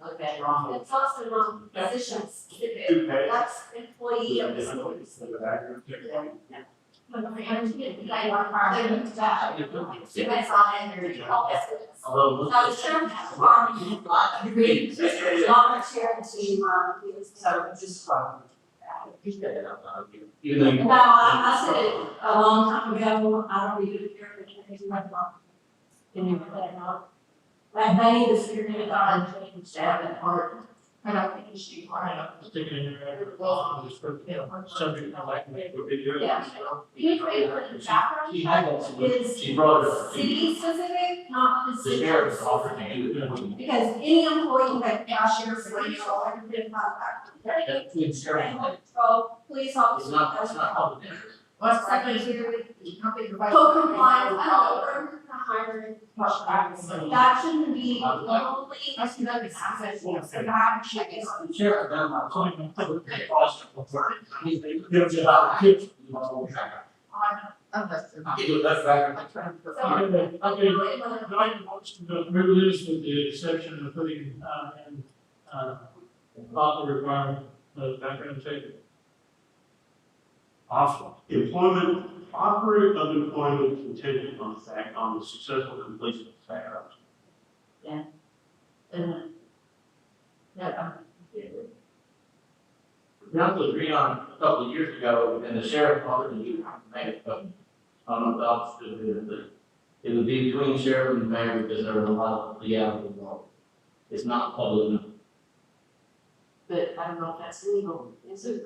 Look at it wrong. It's also not position specific, Okay. that's employee of the city. But I understand you guys are doing that. You guys on in there, all this. Although, Now, the sheriff department, agreed, volunteer to, use. So just, even though you. no, I said it a long time ago, I don't even care if it's my bond. Can you put that out? Like, they need to figure it out. seven or, I don't think you should. Stick it in there, just for, subject to like, would be good. Yeah. You pay for the background She had check it, is she brought it up. city specific, not the The city. sheriff offered to do it. Because any employee that cashiers, police, or everything like that. It's sheriff. So, police officers. It's not public interest. What's secretary, co-compliance, Co-compliance, I don't know, we're hiring. That shouldn't be only. That's another aspect. So that check is. The sheriff done my Something like that. He's been. Give it about kids. Give it that back. Okay, Nine wants to remove this with the exception of putting, in, about the requirement of background check. Awesome. Employment, offer of employment contingent on the fact, on the successful completion of the background. Council agreed on a couple of years ago, and the sheriff offered to do it, but I don't know if the officer did it, but it would be between the sheriff and the mayor because there are a lot of legality involved. It's not public. but I don't know if that's legal. Is it?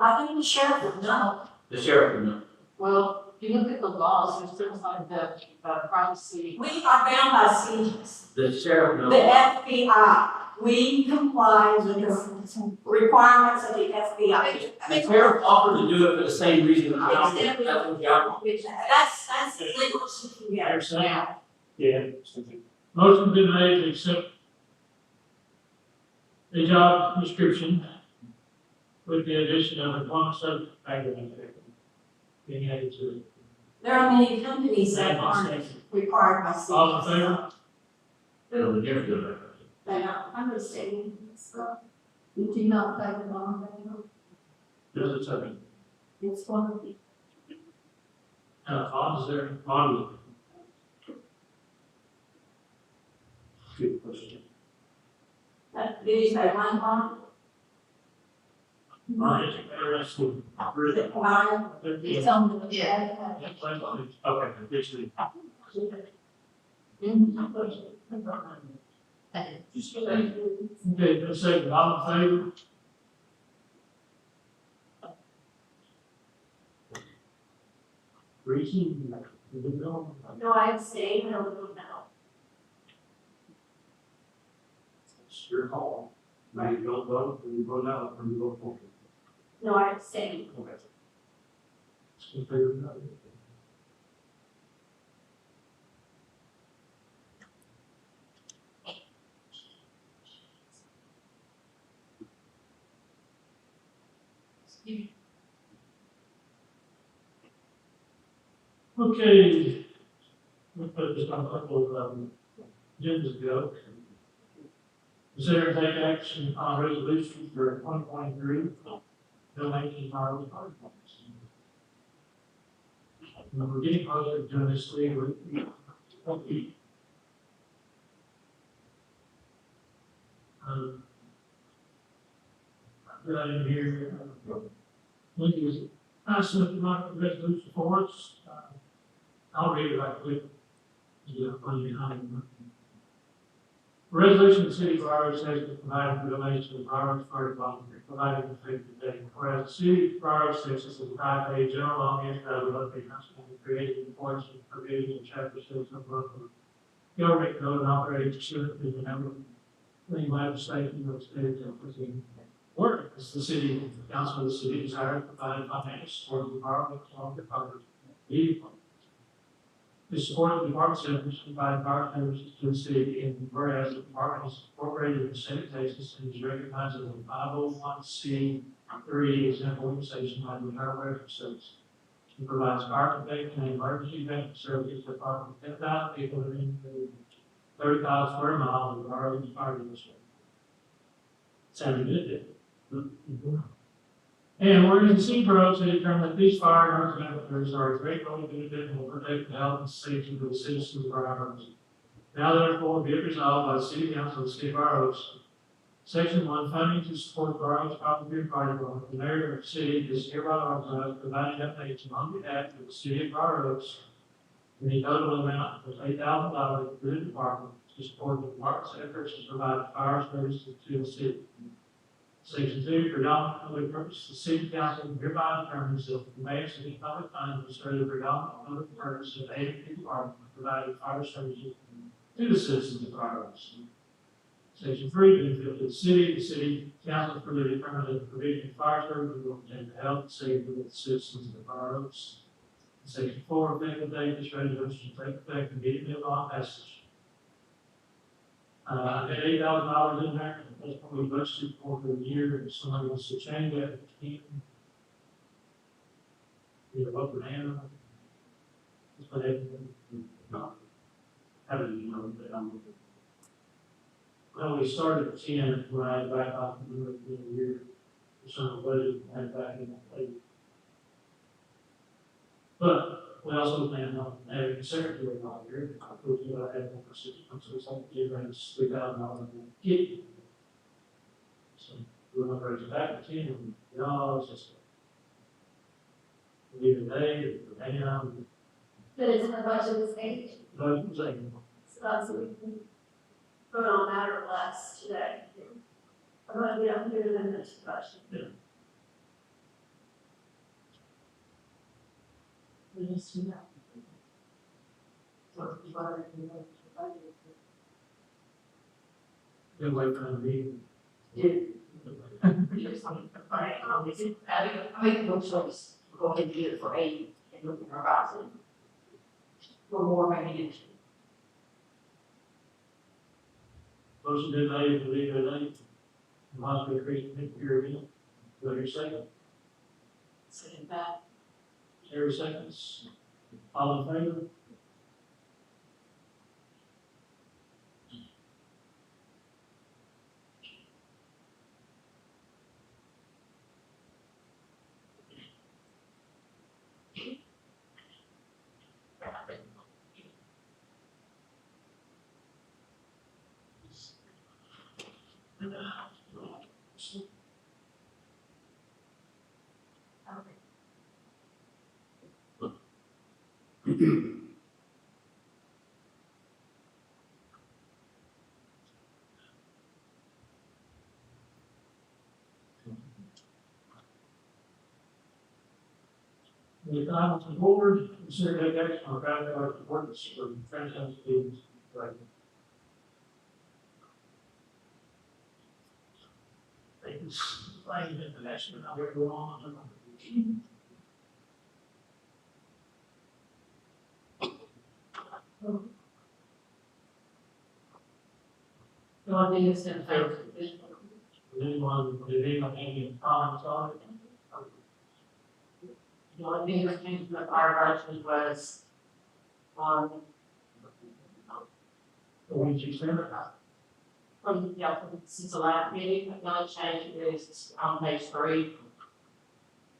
I think the sheriff would know. The sheriff would know. Well, if you look at the laws, there's things like the privacy. We are bound by CJIS, The sheriff the knows. FBI. We comply with the requirements of the FBI. The sheriff offered to do it for the same reason the council, that's what we got. That's as legal as you can get. Fair say. Yeah. Motion's been made to accept the job description with the addition of employment subject background check. Being added to it. There are many companies that aren't required by All in CJIS. favor? It'll be different than that. They are. I'm just saying, so, you do not pay the bond, There's a second. it's one of the. Odds there. On. Good question. Did you say one bond? Interesting. Is it combined? It's on the. Yeah. Okay, basically. Okay, let's say, all in favor? Reason, you didn't know. No, I abstained, and I will vote no. It's your call. Maybe you don't vote, or you vote no, or you vote for. No, I abstained. Okay. In favor, no. Okay. We'll put this on a couple of, agendas ago. Consider and take action on resolution for 2023, donating our park funds. And we're getting closer to doing this legally. Right in here, Lindsay was nice enough to write the resolution for us. I'll read it right quick. Yeah, put it behind me. Resolution of the City of Briaroaks Texas providing for donation to the Briaroaks Fire Department, providing the effective date. Whereas the City of Briaroaks Texas is a 5-day general law against federal local council created in accordance with the provisions of chapter 6 of local government code and operating pursuant to the number of legislation in the state of Texas. Whereas the city council of the city desires to provide financial support to the Briaroaks Law Department. The support of the department services provide fire services to the city, and whereas the department is incorporated in the state of Texas and is recognized as a 501c3 exempt organization by the Ohio Revenue Service. It provides fire protection and emergency event services to approximately 10,000 people within the 30,000 square miles of the Arlington Fire District. Sounded good, didn't it? And whereas the City of Briaroaks has determined that these fire and emergency members are a great role benefit and will protect the health and safety of the citizens of Briaroaks. Now therefore be it resolved by the City Council of the City of Briaroaks, Section 1, funding to support Briaroaks Volunteer Fire Department. The mayor of the city is hereby authorized providing updates on behalf of the City of Briaroaks in the total amount of $8,000 to the department to support the department's efforts to provide fire services to the city. Section 2, predominantly purpose, the city council hereby determines that the mayor's city public funds will serve the predominant public purpose of aiding the department providing fire services to the citizens of Briaroaks. Section 3, benefit to the city council further determines that the provision of fire services will protect the health and safety of the citizens of Briaroaks. Section 4, effective date, this resolution will take effect immediately upon passage. I had $8,000 in there, that's what we budgeted for the year, if somebody wants to change that, we can. Either vote for hand on it. Just put it, have it, you know, well, we started at 10, when I had back off the year, some of the budget, and back in that late. But we also plan on having a secretary all year. I put you out at 6 months, so it's like $3,000 a kid. So we're going to raise it back to 10, no, it's just leave it there, hang on. But it's in the budget this age, But it's like, so that's what we can vote on that or less today. I'm going to be up here in the next budget. We just do that. So if you want to do that, they'll wait for the meeting. I make no choice, go ahead and do it for 8 and look at our housing. For more maybe. Motion been made to leave it late. Might as well create a period again. Do I hear a second? second that. Terry seconds. All in favor? The time of the board, consider take action on drafting our ordinance for franchise fees. Right. Things, like, international, now we're going on. The only thing is in favor. Anyone, did anyone have any comments on it? The only thing that changed with our version was, Or did you say that? since the last meeting, the only change is on page 3.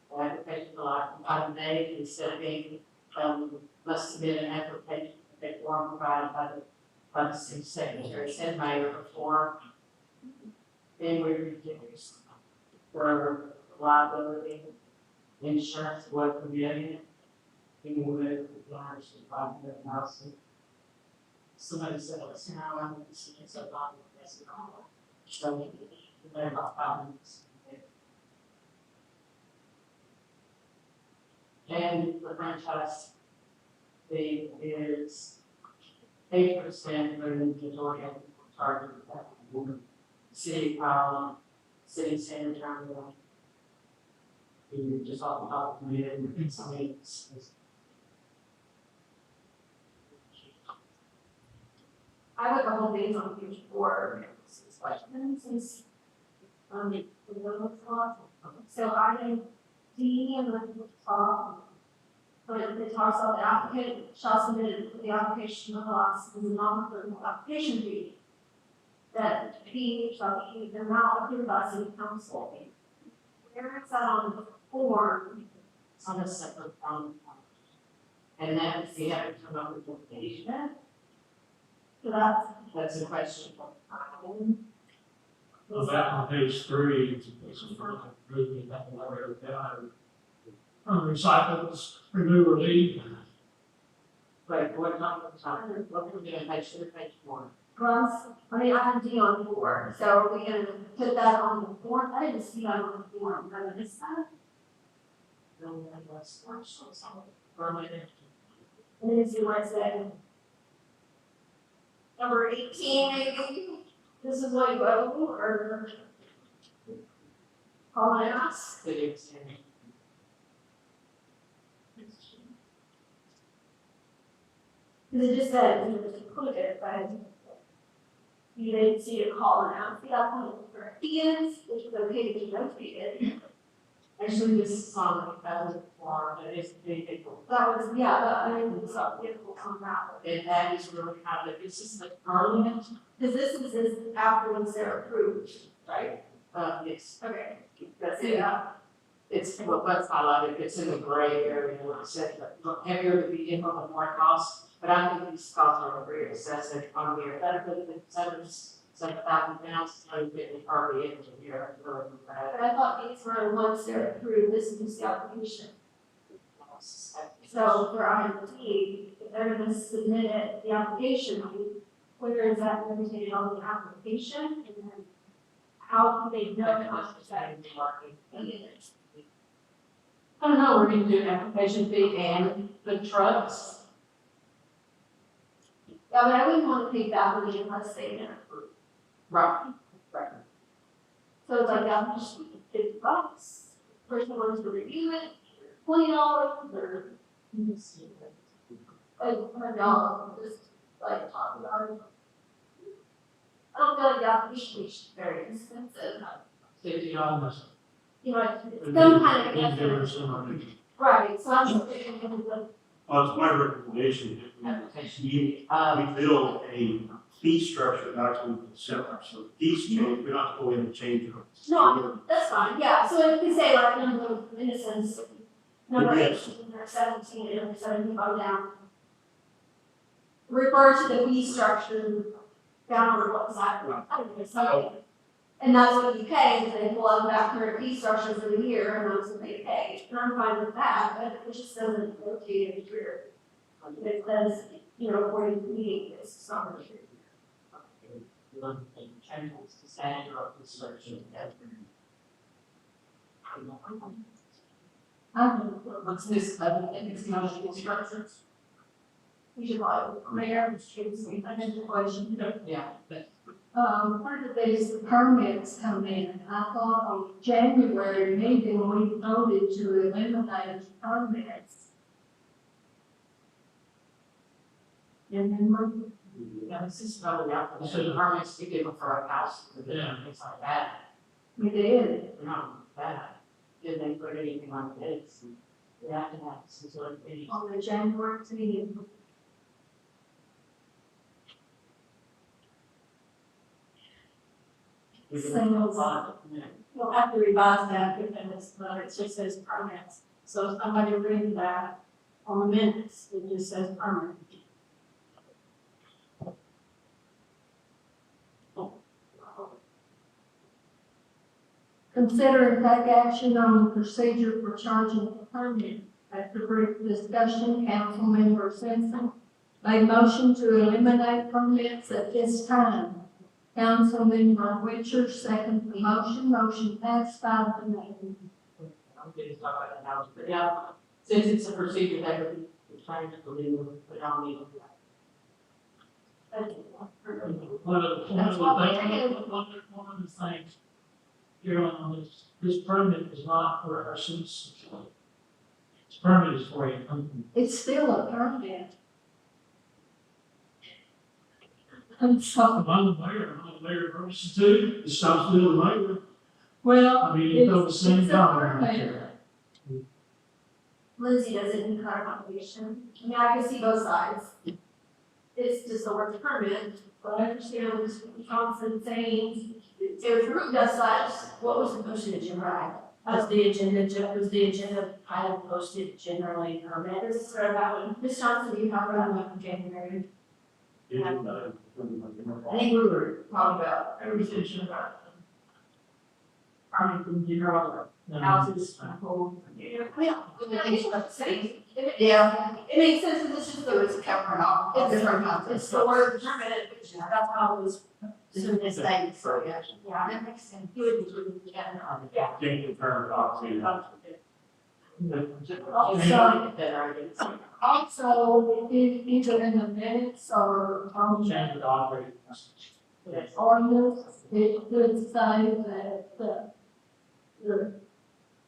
The application for like item A, instead of being, must submit an application, a form provided by the city secretary, said mayor before. Then we reduced for liability, insurance, what we get in. We moved it to $500,000. Somebody said, let's now, I'm going to see it's a lot of this. So, they're about 5 minutes. And the franchise fee is 8% for the majority of the target. City, city center, you just off the top of my head, I have a couple things on page 4, questions, since, the looks a lot. So item D and the top, but it talks about the applicant shall submit the application of lots and the non-approvable application fee. That fee shall be the amount approved by city council. Where is that on the form? it's on a separate form. And that is the other come up with the engagement, So that's, that's a question. Well, that on page 3, it's really that word down. Recyclables, remove or leave. Wait, what number, what we're doing, page 4. runs, item D on 4, so are we gonna put that on the form? I didn't see that on the form, but I missed that. And then see what it said. Number 18, maybe, this is what you owe, or call it out. City extension. Because it just said, you just include it, but you didn't see it calling out. See, that's one for fees, which is okay to be notated. Actually, this is on the other form, but it's vehicle. That was, yeah, I mean, it's not difficult on that one. And that is really kind of, this is the parliament, Because this is after once they're approved, right? yes. Okay. That's So, it. yeah, It's, well, that's highlighted, it's in the gray area, where it said that heavier to be input with more costs, but I think these costs are over here, it says that on here, better than £7,000, so you get the property into here, really, but I thought these were once they're approved, this is just the application. So for item D, if they're gonna submit it, the application, where is that notated on the application? And then how can they know how much that is? I don't know, we're gonna do an application fee and the trucks. Yeah, but I wouldn't want to take that one unless they get approved. Right. Right. So it's like, that was $50. Person wants to review it, $20 or $1, just like talk about it. I don't feel like the application is very expensive. $50. You know, it's some kind of effort. Right, so I'm thinking, Well, it's my recommendation, Application. we build a fee structure document that's separate, so if fees change, we don't have to go in and change it. no, that's fine, yeah, so if we say like number, in a sense, number Yes. 18 or 17, and number 17 go down. Refer to the fee structure down on the website, I don't know, something. And that's what you pay, and they pull out that current fee structure for the year, and that's what they pay. And I'm fine with that, but it just doesn't rotate it here. It says, you know, according to the meeting, it's not really. Changes to standard of construction. I don't know. What's this, it's not instructions? You should like, Mayor, I have a question. Yeah, but Part of these permits come in, I thought on January meeting, we voted to eliminate permits. And then yeah, this is probably out, this is permits to give for a house, Yeah. things like that. we did. Not bad. Did they put anything on this? We have to have some sort of meeting. On the January meeting. We'll have to revise that because it just says permits. So if somebody reading that on the minutes, it just says permit. Consider and take action on the procedure for charging a permit. After brief discussion, council member Simpson made motion to eliminate permits at this time. Council member Witcher seconded the motion. Motion passed 5-0. I'm getting stuff like that house, but yeah, since it's a procedure that we're trying to leave, but I'll need. One of the things here on this permit is not for our citizens. This permit is for a company. It's still a permit. And so, If I'm the mayor of Emerson too, it stops being the mayor. well, I mean, it's the it's same a dollar. permit. Lindsay does it in contribution. I mean, I can see both sides. It's just the word permit, but I understand what Mr. Thompson saying. If the group does such, What was the posted agenda? Was the agenda item posted generally permit? this is sort of about when, Ms. Johnson, you have around like January. I think we were talking about everything about farming in general, houses, homes. Yeah, It makes sense that this is it was covering all different kinds of it's the word permit, which that's how it was. Business things, so yeah. Yeah, That makes sense. you would, yeah. Can't compare off to. Also, either in the minutes or on Change the operating message. the ordinance, it could say that the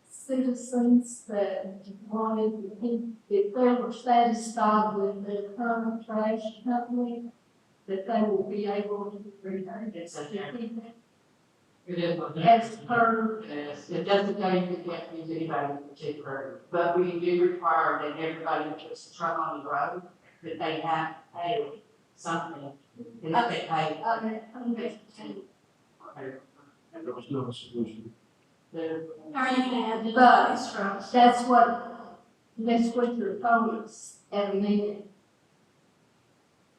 citizens that wanted to keep, if they were satisfied with their current trash company, that they will be able to return it. It is what it As is. per, Yes, it doesn't tell you you can't use anybody in particular, but we do require that everybody that puts a truck on the road, that they have to pay something. And if they pay, And there was no solution. the, How are you gonna add the But- noise from? that's what Ms. Winter told us at a meeting.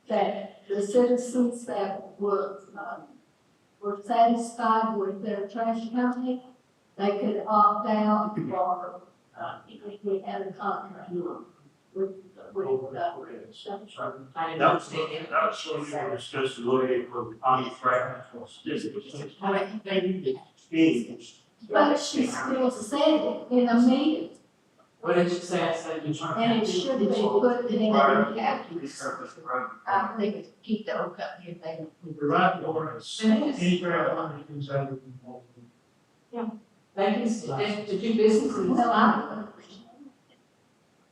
That the citizens that were satisfied with their trash company, they could opt out or, if we had a contract with, I didn't That was, understand it. that was what we were discussing, looking for contract. Changed. but she still said it in a meeting, What did you say? I said you trying. and it should be put in a I think it's keep the old company if they. The right ordinance, any grant money comes out of the. They can, to do businesses. well,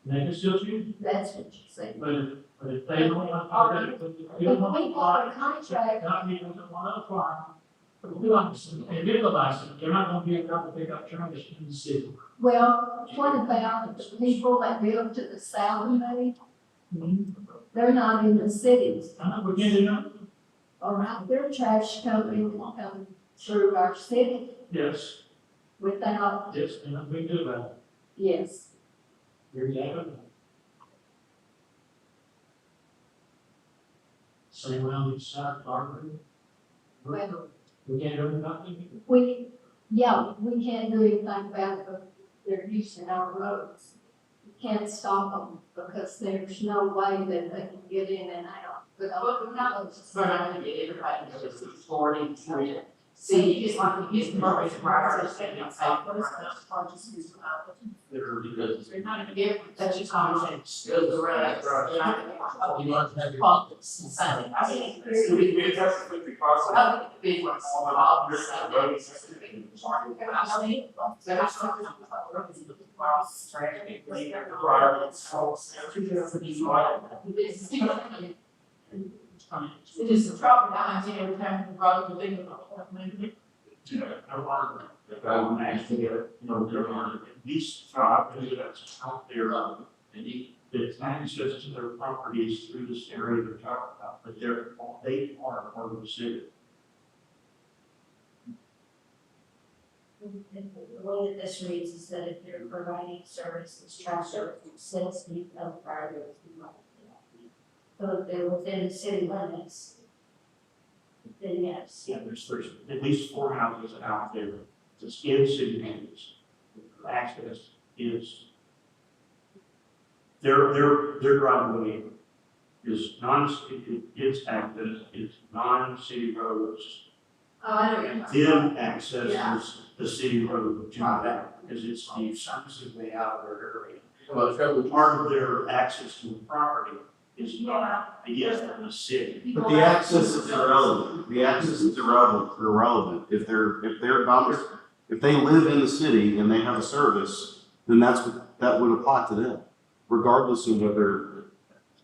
They can still choose, that's what you said. but if they don't want to, if they don't want If to we apply, got a contract, not me, don't want to apply. But we understand, they get the license, they're not gonna be able to pick up trash in the city. well, what about the people that live to the south of me? They're not in the cities. I know, we can't do nothing. All right, their trash company will come through our city Yes, without, yes, and we can do that. yes. You're exactly right. Same around the side, Barbara. Well, We can't do nothing. we can't do anything about it, but they're using our roads. You can't stop them because there's no way that they can get in and out. But But I'm gonna get everybody to just explore it and see, just like we use the purpose of our, because They're not gonna give, that's just common sense. Goes The around, rest, right. they're not gonna give. you want to have your. Politics and Sunday. I mean, it's really big. Well, I think the big ones, politics, Sunday. I mean, there's something about roads and the cross, traffic, it is traumatizing every time the road, we think about it. If I would actually, There are at least 5 residents out there and you, that access to their properties through this area they're talking about, but they are part of the city. And the way that this reads is that if you're providing services, trash service, 6 feet of private. So if they're within the city limits, then yes. Yeah, there's at least 4 houses out there that's in city limits. Access is, their driveway is its access is non-city roads. Oh, I know And you're then accesses the city road to that, because it's the exclusive way out of their area. well, trouble, Part of their access to the property is not, I guess, from the city. But the access is irrelevant. The access is irrelevant. If they live in the city and they have a service, then that would apply to them, regardless of whether.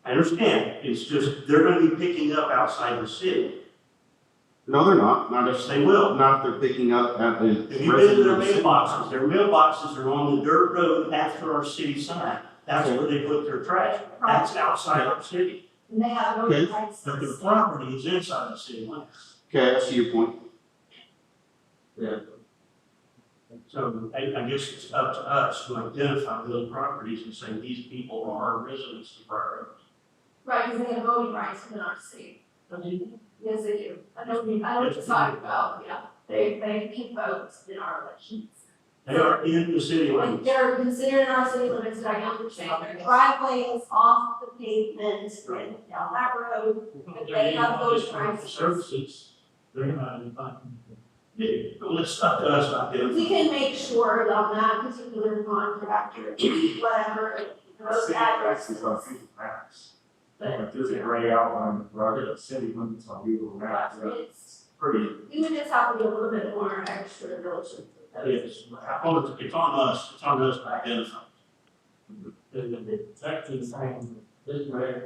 I understand, it's just, they're gonna be picking up outside the city. No, they're not. Not Yes, if they will. not if they're picking up at the. Have you been to their mailboxes? Their mailboxes are on the dirt road after our city sign. That's where they put their trash. That's outside our city. And they have no Okay. rights. But their property is inside the city limits. Okay, I see your point. yeah, So I guess it's up to us to identify those properties and say these people are residents of Briaroaks. Right, because they have voting rights in our city. Yes, they do. I know what you're talking about, yeah. They can vote in our elections. They are in the city Like, limits. they're considered in our city limits, but I understand their driveway is off the pavement and down that road. But they have those rights. Services, they're not invited. Yeah, well, it's up to us to identify. We can make sure on that particular contractor, whatever, those addresses. But There's a gray outline right at city limits on Google Maps. it's, Pretty. you would just have to be a little bit more extra diligent. Yes, it's on us to identify. It's actually the same. this way,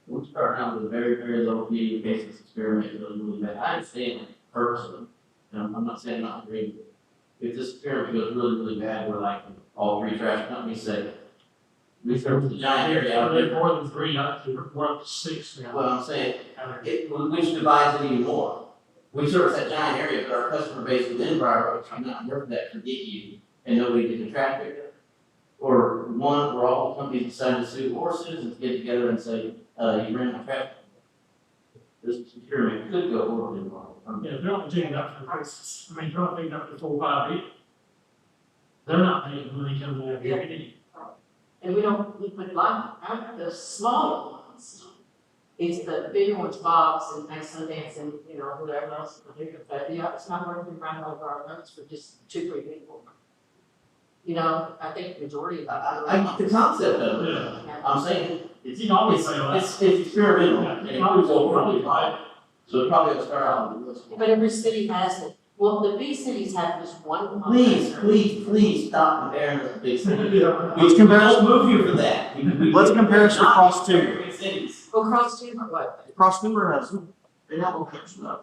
we start out with a very, very low fee basis experiment, it was really bad. I understand it personally, and I'm not saying not agree. If this experiment goes really, really bad, we're like, all 3 trash companies say, we service the giant area out There's there. more than 3, we're up to 6 now. Well, I'm saying, which divides it even more. We service that giant area, but our customer base within Briaroaks, I'm not worth that to get you, and nobody gets the traffic. Or one, where all the companies decide to sue, or citizens get together and say, you ran my traffic. This experiment could go horribly wrong. Yeah, they're not paying up for prices. I mean, they're not paying up for 4, 5 either. They're not paying money coming out of here anyway. And we put like, the smaller ones. It's the bigger ones, Bob's and Sundance and, whoever else. But yeah, it's not worth it running over our roads for just 2, 3 people. I think the majority of I get the concept of it. Yeah. I'm saying, it's, You can always say that. it's experimental, Yeah, and you it can always could go say horribly that. wrong. So it probably will start out on the list. But every city has it. Well, the big cities have just one. Please stop comparing us to big cities. Let's compare us- Don't move you for that. Let's compare us to Cross Timber. Big cities. Well, cross timber, what? Cross Timber has them. They have all kinds of stuff.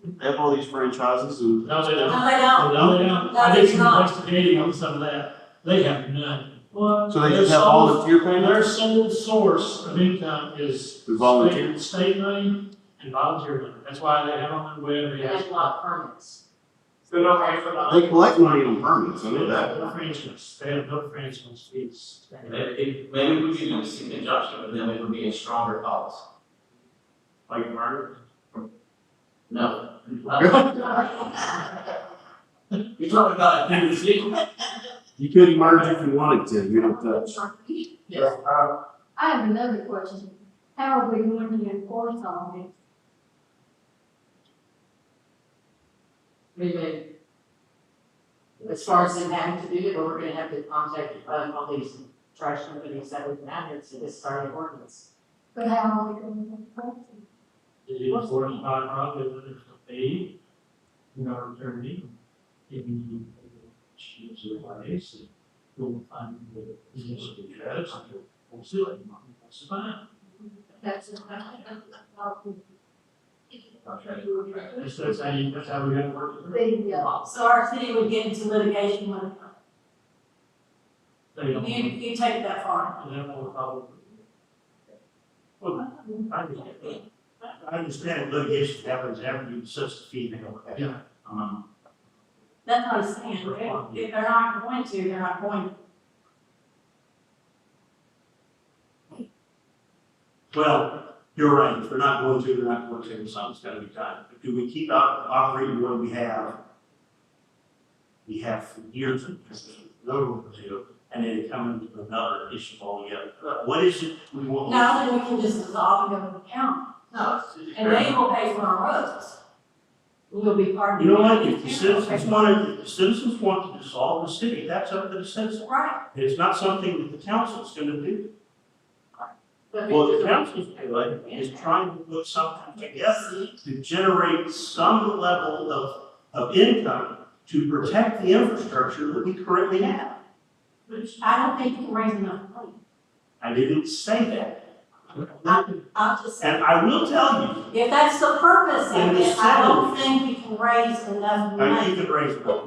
They have all these franchises and. No, they don't. No, they don't. No, they don't. No, I they did some don't. investigating on some of that. They have none. What? So they just have volunteer payments? Their sole source of income is Volunteer. state money and volunteer money. That's why they have on their web. They have a lot of permits. They don't pay for that. They collect money on permits, I know They have that. no franchise. They have no franchise fees. Maybe we could do this in conjunction with them, it would be a stronger policy. Like murder. No. You're talking about a new city. You could merge if you wanted to, you don't touch. Yes. I have another question. How are we going to enforce all this? as far as them having to do it, we're gonna have to contact, all these trash companies that we've been out here to start an ordinance. But how are we going to? It is 45 probably when it's a fee, attorney, if you choose a place, you'll find the initial judge, and we'll see it, that's fine. That's That's how we gotta work it. So our city would get into litigation with, They don't, you take it that far. they don't have a problem. Well, I understand litigation happens after you assess the fee. Yeah. That's what I'm saying, if they're not going to, they're not going to. Well, you're right, if they're not going to, they're not going to, something's gotta be done. But do we keep operating what we have? We have for years and and then come into another issue altogether. What is it we want? No, then we can just dissolve and go to the county, No, and they will pay for our roads. We'll be part of the. You know what, county. if the citizens want to dissolve the city, that's up to the citizens. Right, It's not something that the council's gonna do. But Well, the council's doing is trying to put something together to generate some level of income to protect the infrastructure that we currently have. I don't think you can raise enough money. I didn't say that. I'm just saying, And I will tell you, if that's the purpose In of the it, I don't seventies. think you can raise enough you money. can raise it up.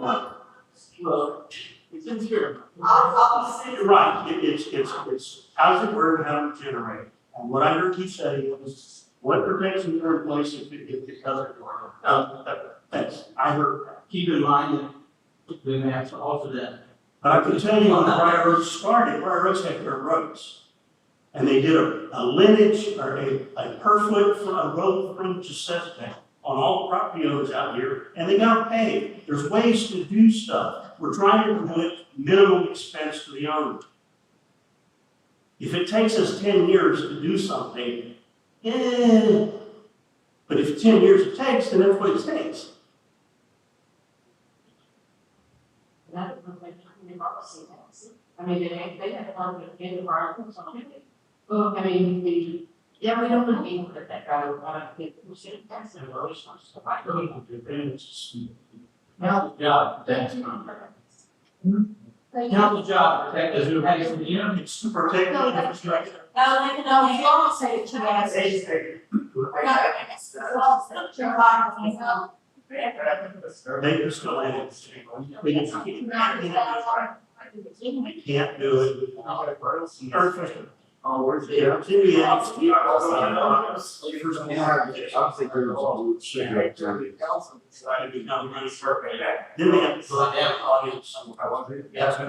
well, it's in here. You're right, it's how's it work and how to generate. And what I heard you say was, what protections are in place if it doesn't work? I heard that. Keep in mind that we may have to alter that. But I can tell you when the Briaroaks started, Briaroaks had dirt roads. And they did a lineage or a per foot for a road from Chesapeake on all the property owners out here, and they got paid. There's ways to do stuff. We're trying to promote minimum expense to the owner. If it takes us 10 years to do something, but if 10 years it takes, then that's what it takes. that would make democracy. I mean, they have fun with the environment, something. Well, I mean, we don't want to be with that guy, I think we should pass it, or it's not stuff like that. Council job, protect. Council job, protect us who has the end. It's to protect the infrastructure. No, they can only all say to us. They can still add it. But if you can't do it. Perfect. Yeah, to me, then they have to go down audience somewhere. Yes,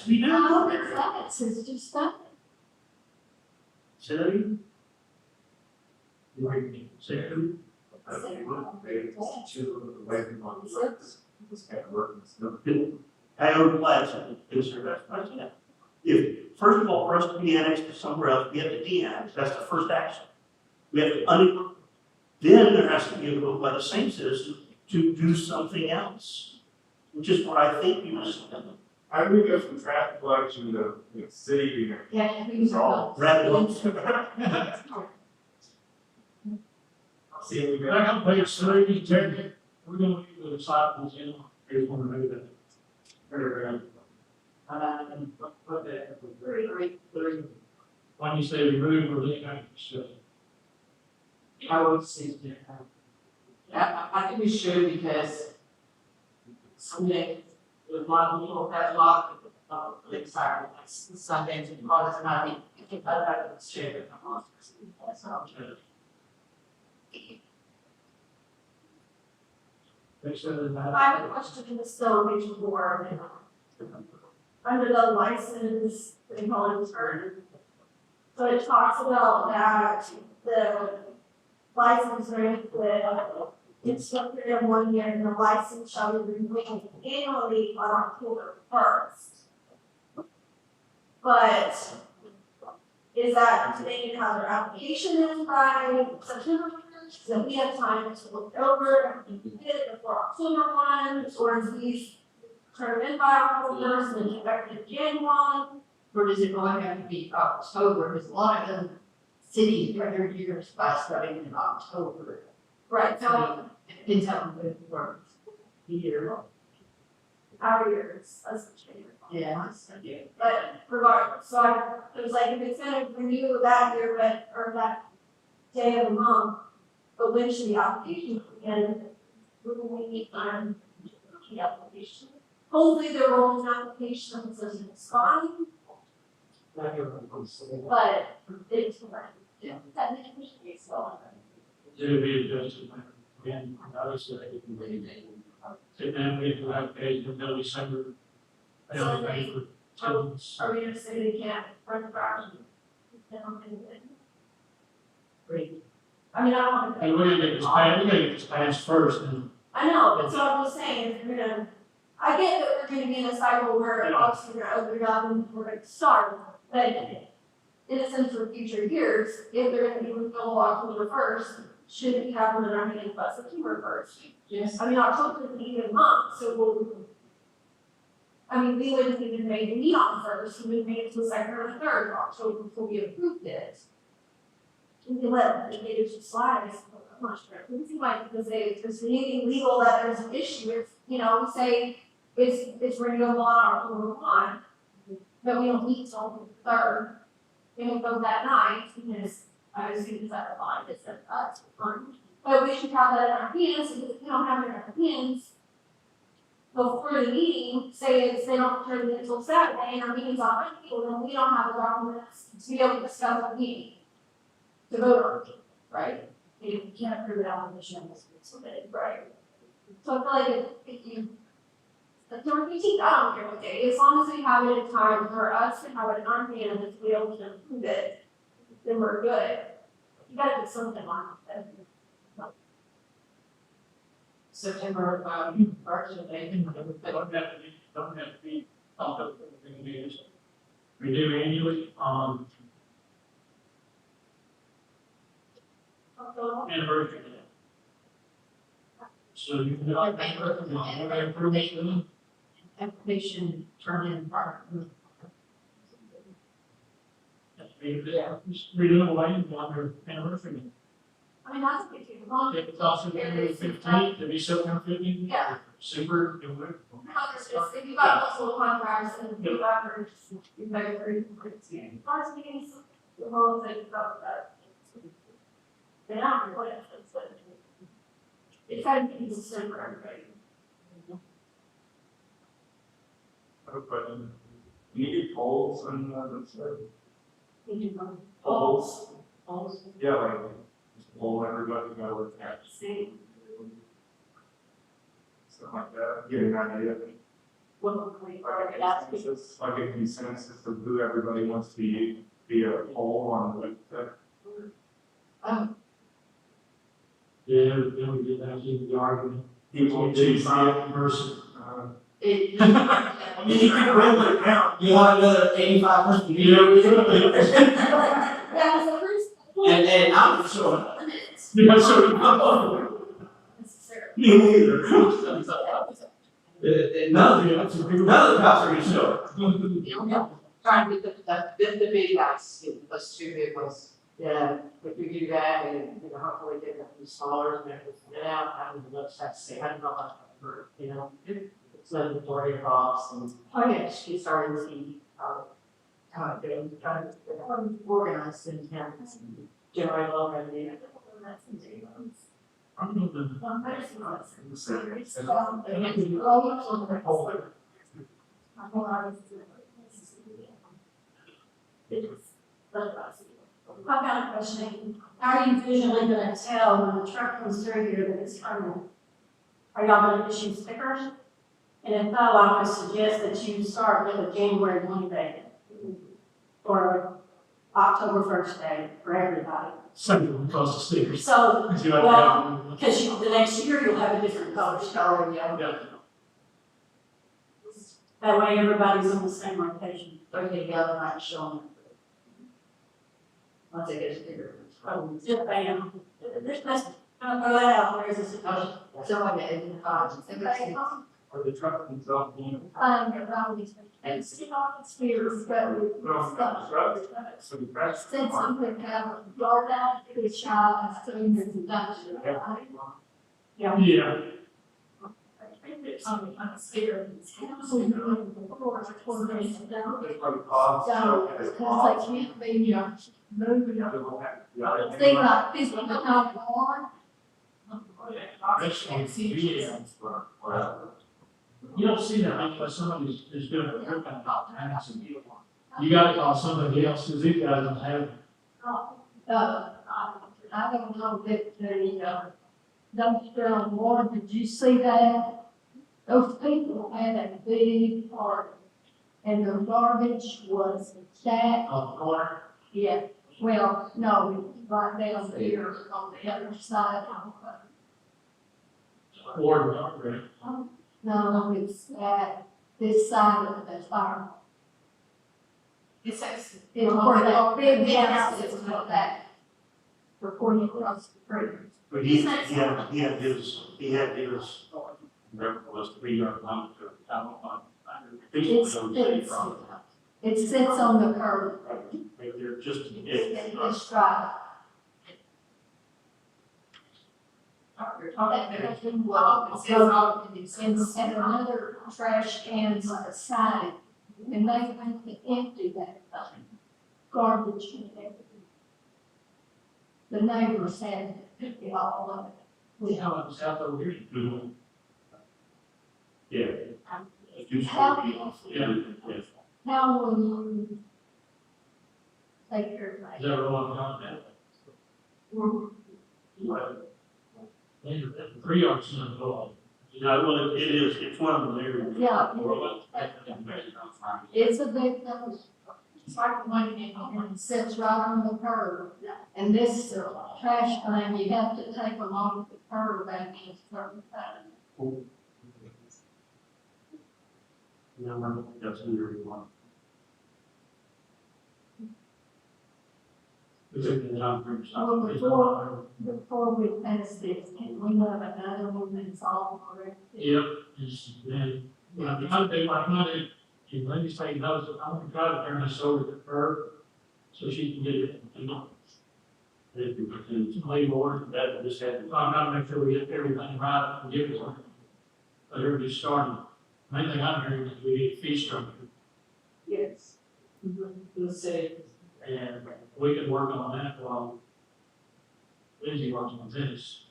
we do. It's just that. Say that again? Say it. Coyote Flats, I think, is their best idea. If, first of all, for us to be annexed to somewhere else, we have to de-annex, that's the first action. We have to then there has to be a vote by the same citizen to do something else, which is what I think you just done. How do we go from traffic collection to, city? Yeah, we Wrap it up. See, we But I got page 3, Terry, we're gonna leave the disciples in, here's one to move that. When you say remove or leave out, so. I would say, I think we should because someday, with a lot of people have a lot of things are, Sundays and cars and I think about it, share it. That's all. I have a question in the celebration board. Under the license, they call it term. So it talks about that the license rate, it's looked at 1 year and the license shall be renewed annually on October 1st. But is that, they have their application in by September 1st? so that we have time to look over and do it before October one, or if these turn in by October, and then get back to Jan one. Or does it going to have to be October, because a lot of them cities start their years by starting in October. Right, so It depends how it works. Year. our years, that's the change. Yeah. But regardless, so it was like, if it's gonna renew that year, but, or that day of the month, but when should the application begin? We need time to do the application. Hopefully they're rolling applications as it's fine, but it's like, that makes so. To be adjusted, again, obviously, it can be. Sit down, we have to pay until December. I don't pay for 2 months. Are we gonna say they can't run the garage? Great. I mean, I don't want to. And we're gonna get this passed, we're gonna get this passed first, and I know, but so I'm just saying, if we're gonna, I get that we're gonna be in a cycle where obviously we're gonna open it up and we're gonna start, but in a sense for future years, if they're gonna be refilled October first, should we have them in our meeting by September first? Yes. I mean, October is an even month, so we'll, I mean, we wouldn't even make a meet on the first, we would make it to the second or the third of October before we approved it. We can let the natives just slide, I'm not sure, it seems like, because if there's anything legal that there's an issue, if, you know, we say it's renewable on October one, but we don't meet till the third, and we go that night, because I was thinking that a lot, it's that's fun. But we should have that in our hands, because if we don't have it in our hands before the meeting, say they don't turn it until Saturday, and our meeting's on Monday, well, then we don't have the documents to be able to discuss the meeting. To vote on, it, right? You can't approve it on the mission unless it's submitted. Right. So I feel like if you, September 15th, I don't care what day, as long as we have it in time for us to have it in our hands and to be able to approve it, then we're good. You gotta do something on it. September, first of May. don't have to be, we do annually, anniversary. So you can, improvement, Application turned in prior. renewal land on their anniversary. I mean, that's a big deal. Well, If it's also January 15th, to be September 15th. Yeah. Super, it would. if you got multiple contracts and you got for, you better agree for it. First meetings, the whole thing about that. They're not really, but it's kind of consistent for everybody. I have a question. Do you need polls and, Polls. Polls. yeah, like, just poll everybody, go with that, See, stuff like that, get an idea. Like a consensus of who everybody wants to be a poll on the website. Yeah, then we get back into the argument. People Choose choose five person. It. You can really count. You want another 85%? Yeah, we could. yeah, so first. And I'm sure. Yeah, so. Necessarily. Me neither. None of the cops are gonna show. Trying to get the big guys, those two big ones. Yeah, if we do that, and, hopefully get them smaller, and then get out, I don't know, that's say, I don't know how to work, it's not the majority of costs, and, she's starting to see how it goes, trying to organize and generate a lot of revenue. I'm gonna. I've got a question. How are you visually gonna tell when the truck comes through here that it's coming? Are y'all gonna issue stickers? And if so, I would suggest that you start with a January 1 day. Or October 1st day for everybody. Something will cost the stickers. So, Because you have well, to because the next year you'll have a different color story. yeah. That way everybody's on the same location. They're together, not showing. Once they get a bigger. Just bam. There's no, I'm gonna let out, there's a suggestion. Someone in the cars, Everybody else? Or the truck and stuff, you know. Around these, and see all the spheres, but So the crash. since something have rolled down to the child, so you can Yeah. I'm scared. So you're going to the floor, it's 4 days down. It's like cost. So, because they can't be, moving. Thing like this, when they're not on. You don't see that unless somebody is doing a rip out tax and you gotta call somebody else, cause these guys don't have it. I don't know that the, dumpster on board, did you see that? Those people had a big party, and the garbage was stacked. On the corner. Yeah, well, no, right down there on the other side. Or the No, it's at this side of the fire. It's like. It's where that big house is like that. Before you cross the creek. But he had his, was 3 yard line to town line. It sits on the curb. Right there, just, It's right. And another trash cans on the side, and they went to empty that garbage and everything. The neighbors had to pick it all up. We have it south over here. yeah. How will you take care of Is that? that what I'm talking about? The 3 yards in the door. No, well, it is, it's one of the areas. Yeah, it's a big thing. It's like one and it sits right on the curb. And this trash can, you have to take them off the curb after a certain time. No, that's in your one. Well, before we pass this, can we have another one that's all correct? Yep, and what I'm trying to do, and Lindy's taking notes, I'm gonna try to turn this over to her so she can get it, you know. It's way more, that just had, I'm trying to make sure we get everything right and give it something. But everybody's starting, main thing I'm hearing is we need fee structure, Yes. Let's see. and we can work on that while Lindsay works on this.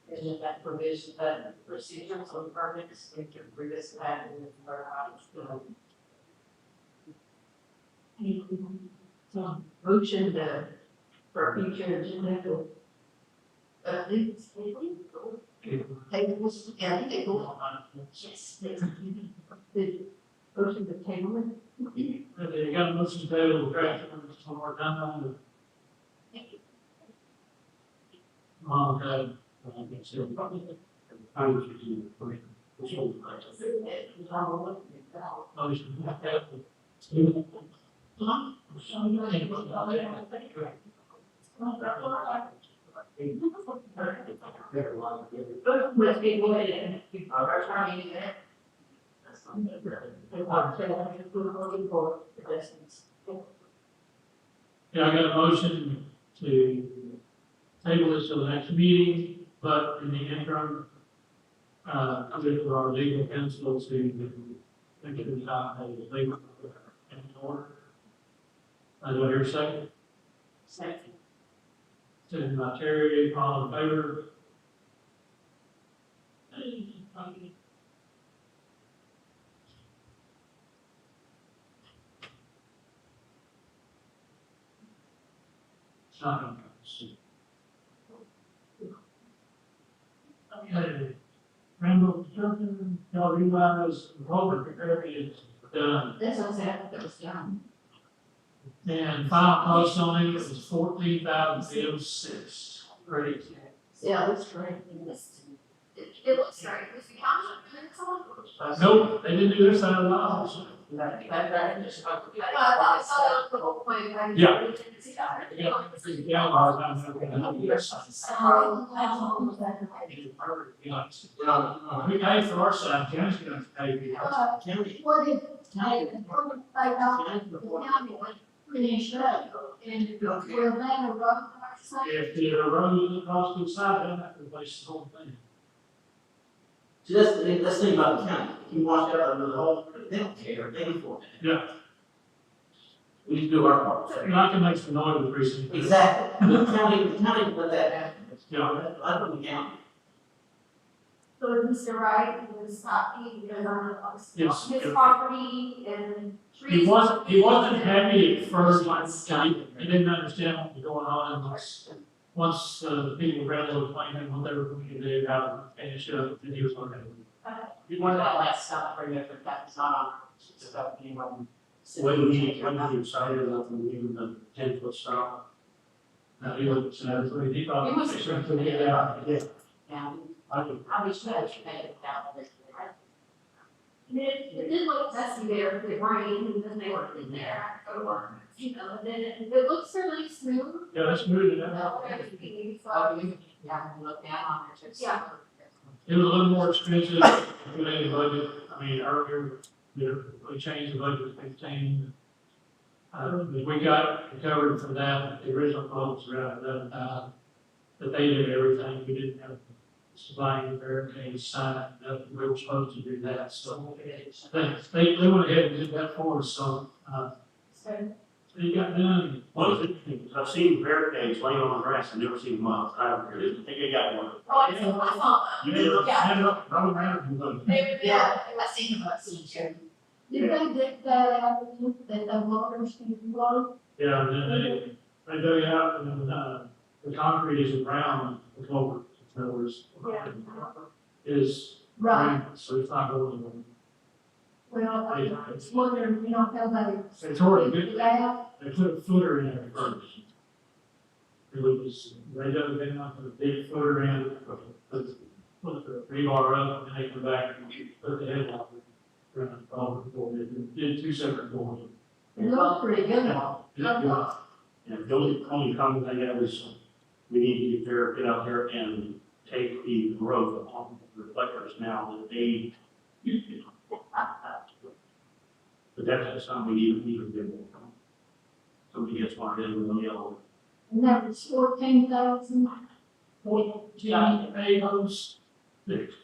And then that provision, that procedures on permits, we can revisit that in the warehouse. So, motion to, for future agenda. Tables, yeah, table. Yes. The motion to table it. Okay, you got a motion to table, draft, some more done on it. Okay. Let's be avoided. Our attorney there. Yeah, I got a motion to table this till the next meeting, but in the interim, I'm going for our legal counsel to think of the time as legal in order. Do I hear a second? Second. Second by Terry, all in favor? Sign. Okay. Randall, something, y'all realize the culvert area is done, This was after it was done. and final cost on it was 14,006. Great. Yeah, that's great. It looks great. Was the council doing something? Nope, they didn't do their side of the house. That just. That's the whole point. I mean, Yeah. we didn't see that. Yeah, yeah, we pay for our side, county's gonna pay for ours. What if, like, finish up, and we're laying a road, If the road is across the side, then that replaces the whole thing. See, that's the thing, that's the thing about the county, if you wash out under the hole, they don't care, they inform it. Yeah. We just do our part. And I can make some noise with the precinct. Exactly, the county let that happen. Yeah. I don't count. so Mr. Wright was happy because Yes. his property and trees. He wasn't happy at first, he didn't understand what was going on, and once the people read the plan and what they were going to do, how to finish it up, then he was okay. You want that last stuff for you, but that's not on, stuff anyone. When he decided about the leaving the 10-foot stop. Now, he was, he thought. He was- He was going to get out. Yeah, I would, I wish that you made it down. It did look messy there, with it rained, and then they were in there, or, you know, and then it looks fairly smooth. Yeah, let's move it out. Everything, Oh, so, you, yeah, look down on it, just. Yeah. It was a little more expensive than any budget, I mean, earlier, we changed the budget to 15. We got covered for that, the original quote was around 11,000, but they did everything, we didn't have supplying barricades, sign, nothing, we were supposed to do that, so. They went ahead and did that for us, so, so, they got done. one of the things, I've seen barricades laying on the grass, I've never seen one, I think I got one. oh, I saw You did? Yeah. Stand up, run around, and look. they, Yeah, I seen them, I seen you. Did they dig that avenue that the loaders can load? Yeah, and then they dug out, and, the concrete is around the culvert, in other words. Yeah. Is, Right, so it's not going anywhere. well, I was wondering, you know, how they. It's already good. Dig out. They put a footer in there first. It was, they dug it out, put a big footer in, put the rebar up, and they come back and put the head out. Around the culvert before they did two separate doors. It looked pretty good. Yeah. And the only comment I have is, we need to get there, get out there and take the road off the reflectors now that they. But that's something we need to do. Somebody gets one in the yellow. And that was 14,000. 14,806.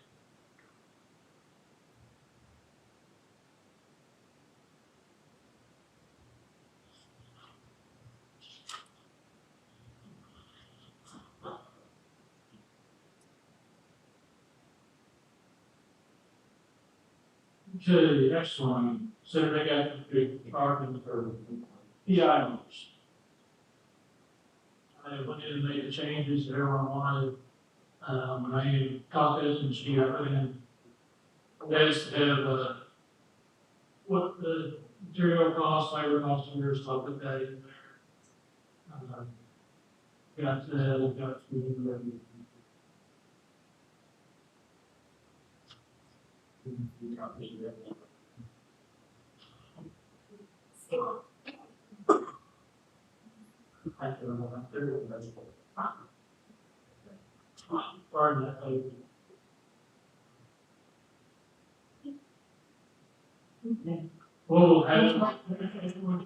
Okay, next one, so they got the parking for PIs. I went in and made the changes that everyone wanted. I copied and she got put in. That is to have, what the material costs, labor costs, and there's stuff like that in there. Got food. Pardon that. We'll have,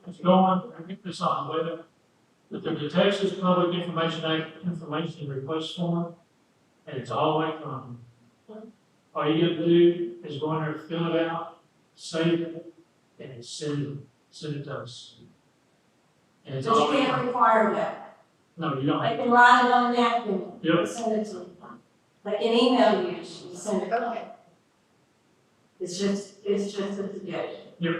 it's going, I get this on the web. But the Texas Public Information Act information request form, and it's all electronic. All you gotta do is go in there, fill it out, save it, and send it to us. And it's But you all, can't require that. no, you don't They have, can write it on a napkin Yep. and send it to you. They can email you and send it. Okay. It's just a suggestion. yep.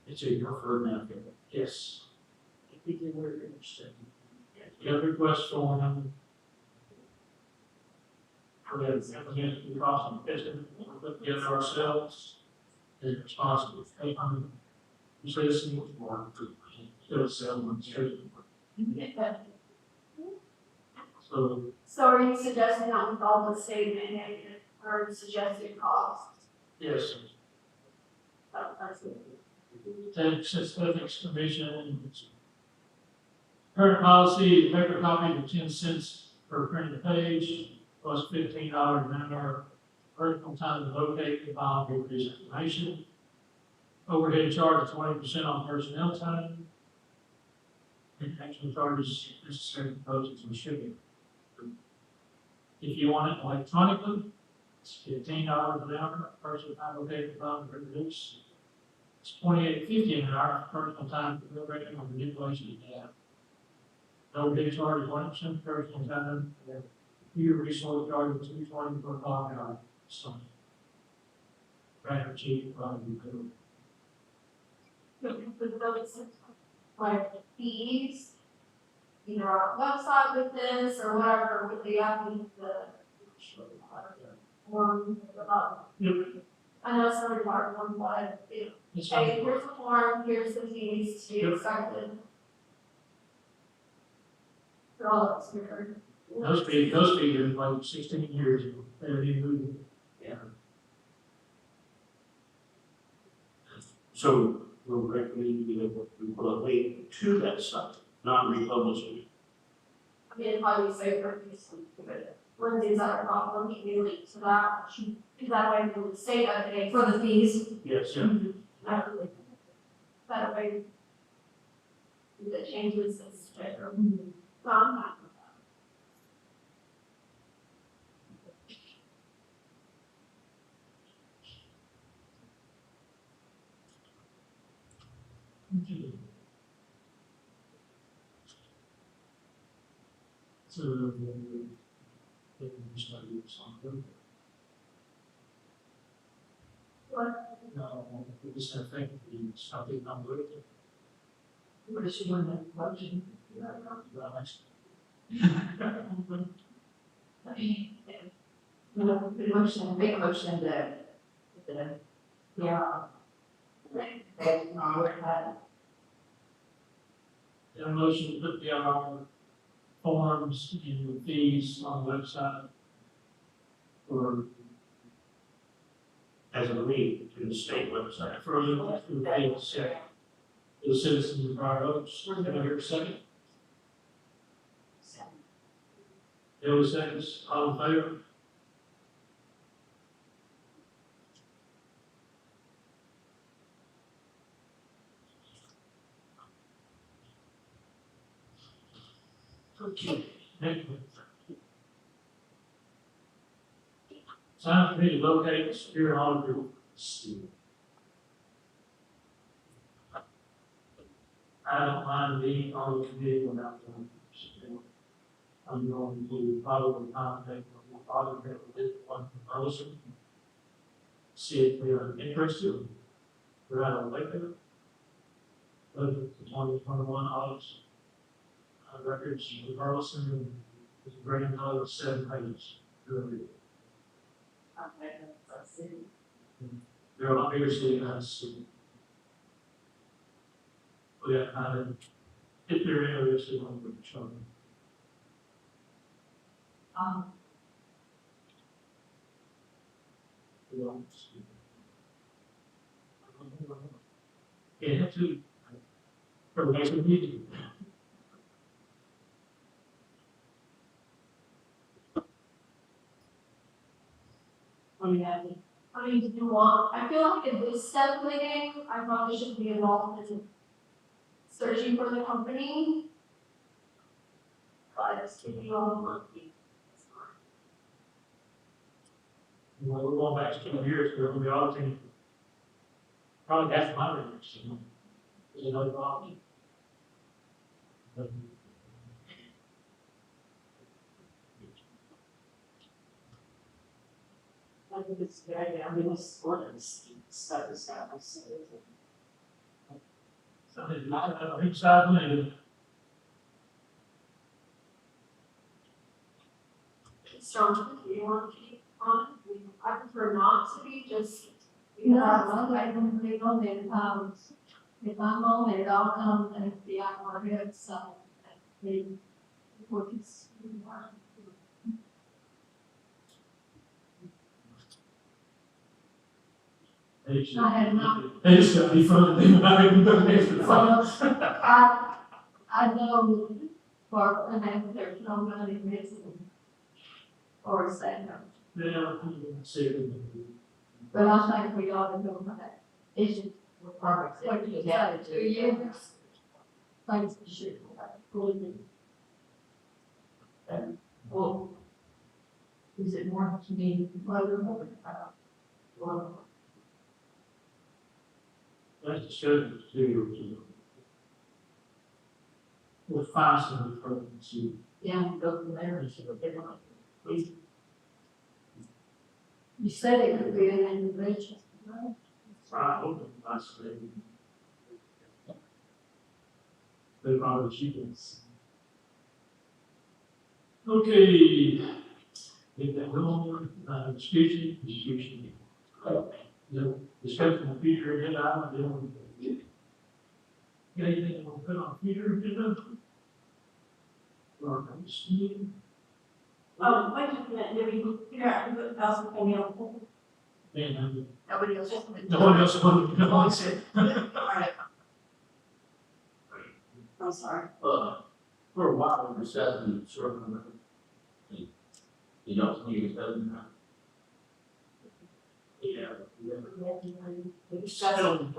It's a preferred napkin, yes. If you can wear it instead. You have a request form. We have the cost of business, we put together ourselves, and responsible for pay on the citizens for still selling straight. So, So are you suggesting that with all the state mandated or suggested costs? yes, Texas Ethics Commission. Current policy, paper copy of 10 cents per printed page, plus $15 an hour. Personal time to locate and file this information. Overhead charge of 20% on personnel time. And actual charges necessary for postage and shipping. If you want it electronically, it's $15 an hour, personal time located and file and reproduce. It's $28.50 an hour, personal time for deliberating on manipulation of data. Overhead charge of 20% personal time, and computer resource charge of $2.20 per clock hour. So, rather cheap, probably good. For those, like, fees, either on our website with this or whatever, with the, about, I know some of our one, but, It's hey, here's the form, here's the fees to be Yep. expected. For all of us here. Those fees are like 16 years ago. They didn't move. Yeah. So we're recommending that we put a link to that site, not republishing it. I mean, if I would say for Lindsay's other problem, he can link to that, because that way we would say that they, For the fees, Yes, that way. The changes is better. So, just like you something. What? No, we just have to think something not good. What is she doing that motion? Motion, make a motion to, yeah. That's not what I had. A motion to put the forms and the fees on the website for as a link to the state website. for the citizens of Briaroaks. Can I hear a second? Bill seconds, all in favor? Okay, next one. Time for me to locate the Superior Auditor. I don't mind being on the committee without them. I'm going to probably contact the auditor with one proposal. See if they are interested. We're out of later. Look at the 2021 audits. Records of Carlson is a grand total of 7 pages. They're a lot bigger city than us. We have kind of, if they're interested, in what we're showing. Yeah, to, for the next meeting. I mean, do you want, I feel like in this step of the game, I probably shouldn't be involved in searching for the company. But if you all want me. Well, we're going back 2 years, we're gonna be auditing. Probably half my records, is another problem. I think it's very, I mean, it's ordinance, stuff is happening. So it's not, each side limited. Strong, if you want to keep on, I prefer not to be just. no, I don't think on it, if I'm on it, I'll come and be on our head, so. They, what is. They just, I had enough. they just got me from the thing about it, but they should follow. I know, for, and there's no money missing. Or saying, Yeah, see it. but I think we ought to go with that. It's just, perfect. What do you say, 2 years? Thanks, sure. Well, is it more to me? That's the schedule, 2 years ago. We'll find some improvements. Yeah, go from there and see what they want. You said it could be an individual, right? I hope it lasts. They probably cheapest. Okay. Get that going, discussion. The discussion of future agenda item, got anything we'll put on future agenda? Or, Steve? Wait a minute, did we figure out who put thousand penny on hold? Man, Nobody else. no one else wanted to come on, said. I'm sorry. For a while, we were discussing sort of, you don't see it doesn't. Yeah. We settled,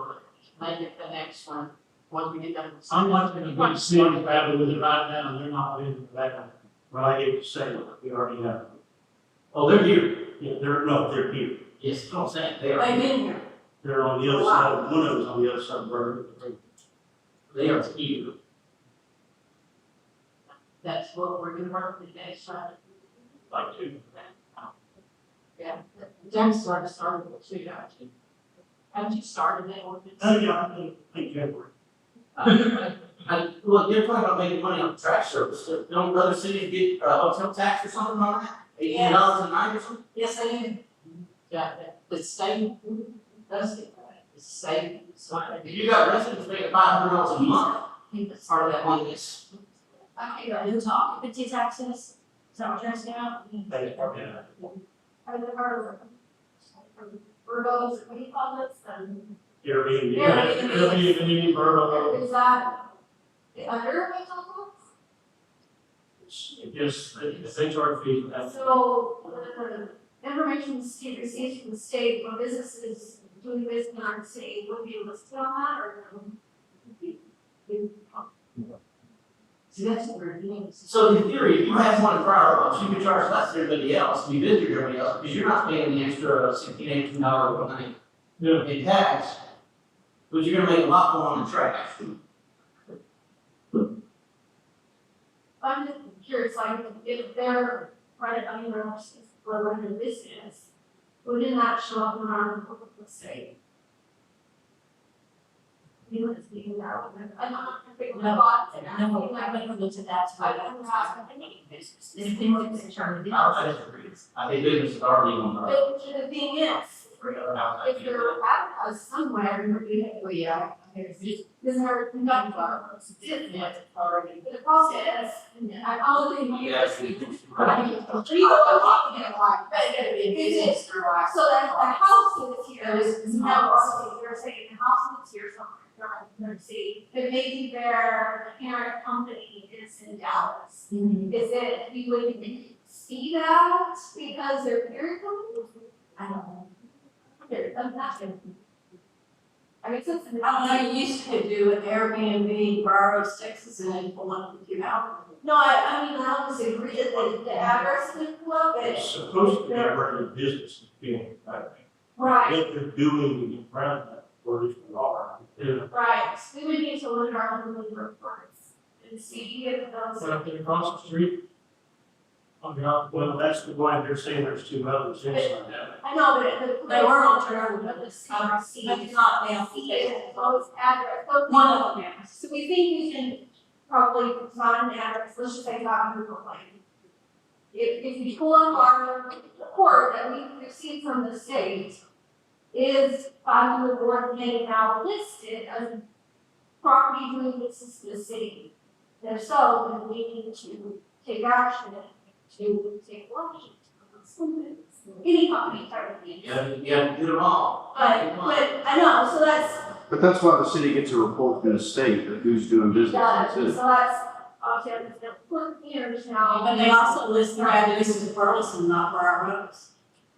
make it the next one, once we get done. with- I'm not gonna be serious battle with it right now, they're not in that. But I hate to say it, we already have. Oh, they're here. Yeah, they're here. Yes, I'm saying, they are. They've been here. They're on the other side, one of them's on the other side of the road. They are here. That's what we're gonna work with next time. Like two. Yeah, James started with two, actually. Haven't you started that ordinance? Oh, yeah, I think you have. Look, they're talking about making money on trash service. Don't other cities get hotel tax or something on that? $18 a night or something? Yes, they do. Yeah, the state does get that, the state, so If you got residents making $500 a month, it's part of that money is. Who talk occupancy taxes? Is that what you're asking about? Are there, Virgos, what do you call this, Airbnb. Airbnb, Virgo, is that under hotel yes, if they charge fees, tax? that's. So, the information the state receives from the state, when businesses doing business in our city, would be listed on that, or? See, that's what we're doing. So in theory, if you have one in Briaroaks, you can charge less than everybody else, you visit everybody else, because you're not paying the extra $16, $18 a night Yeah. in tax. But you're gonna make a lot more on the trash. I'm just curious, like, if they're credit under for their business, wouldn't that show up in our public state? You know, it's being there, I'm not big No, thoughts and No, asking, I like, haven't looked at that. I don't have any business. If they want to charge it. I think business is already on our. But the thing is, if you're advertised somewhere, Well, yeah, isn't there conduct bar? Business already, but the problem is, I only. Yes. People are walking in like, but it is, so that the house is here, is now, they're saying the house is here somewhere, they're see, but maybe their parent company is in Dallas. Is it, we wouldn't see that because they're parent company? I don't know. I'm not gonna. I mean, since. I don't know, you used to do an Airbnb, Briaroaks, Texas, and then pull up with you out. No, I mean, I don't disagree that the address is low, but. It's supposed to be a regular business feeling, right? Right, What they're doing around that, where they are. Yeah. right, we would need to look at our own reports and see if those. Up there across the street. On the other, Well, that's the one they're saying there's two others inside that. I know, but They were on turnover, But the but CRC. it's not down. Those address, those. One of them, yeah. So we think we can probably find an address, let's just say not Google Play. If you pull up our report that we received from the state, is 500 North Main now listed as property doing business in the city? If so, then we need to take action to take action. any company type of thing. You have to do them all. But I know, so that's, But that's why the city gets a report from the state of who's doing business in the so city. that's, obviously, I'm just gonna put years now. But they also list their addresses in Burleson, not Briaroaks.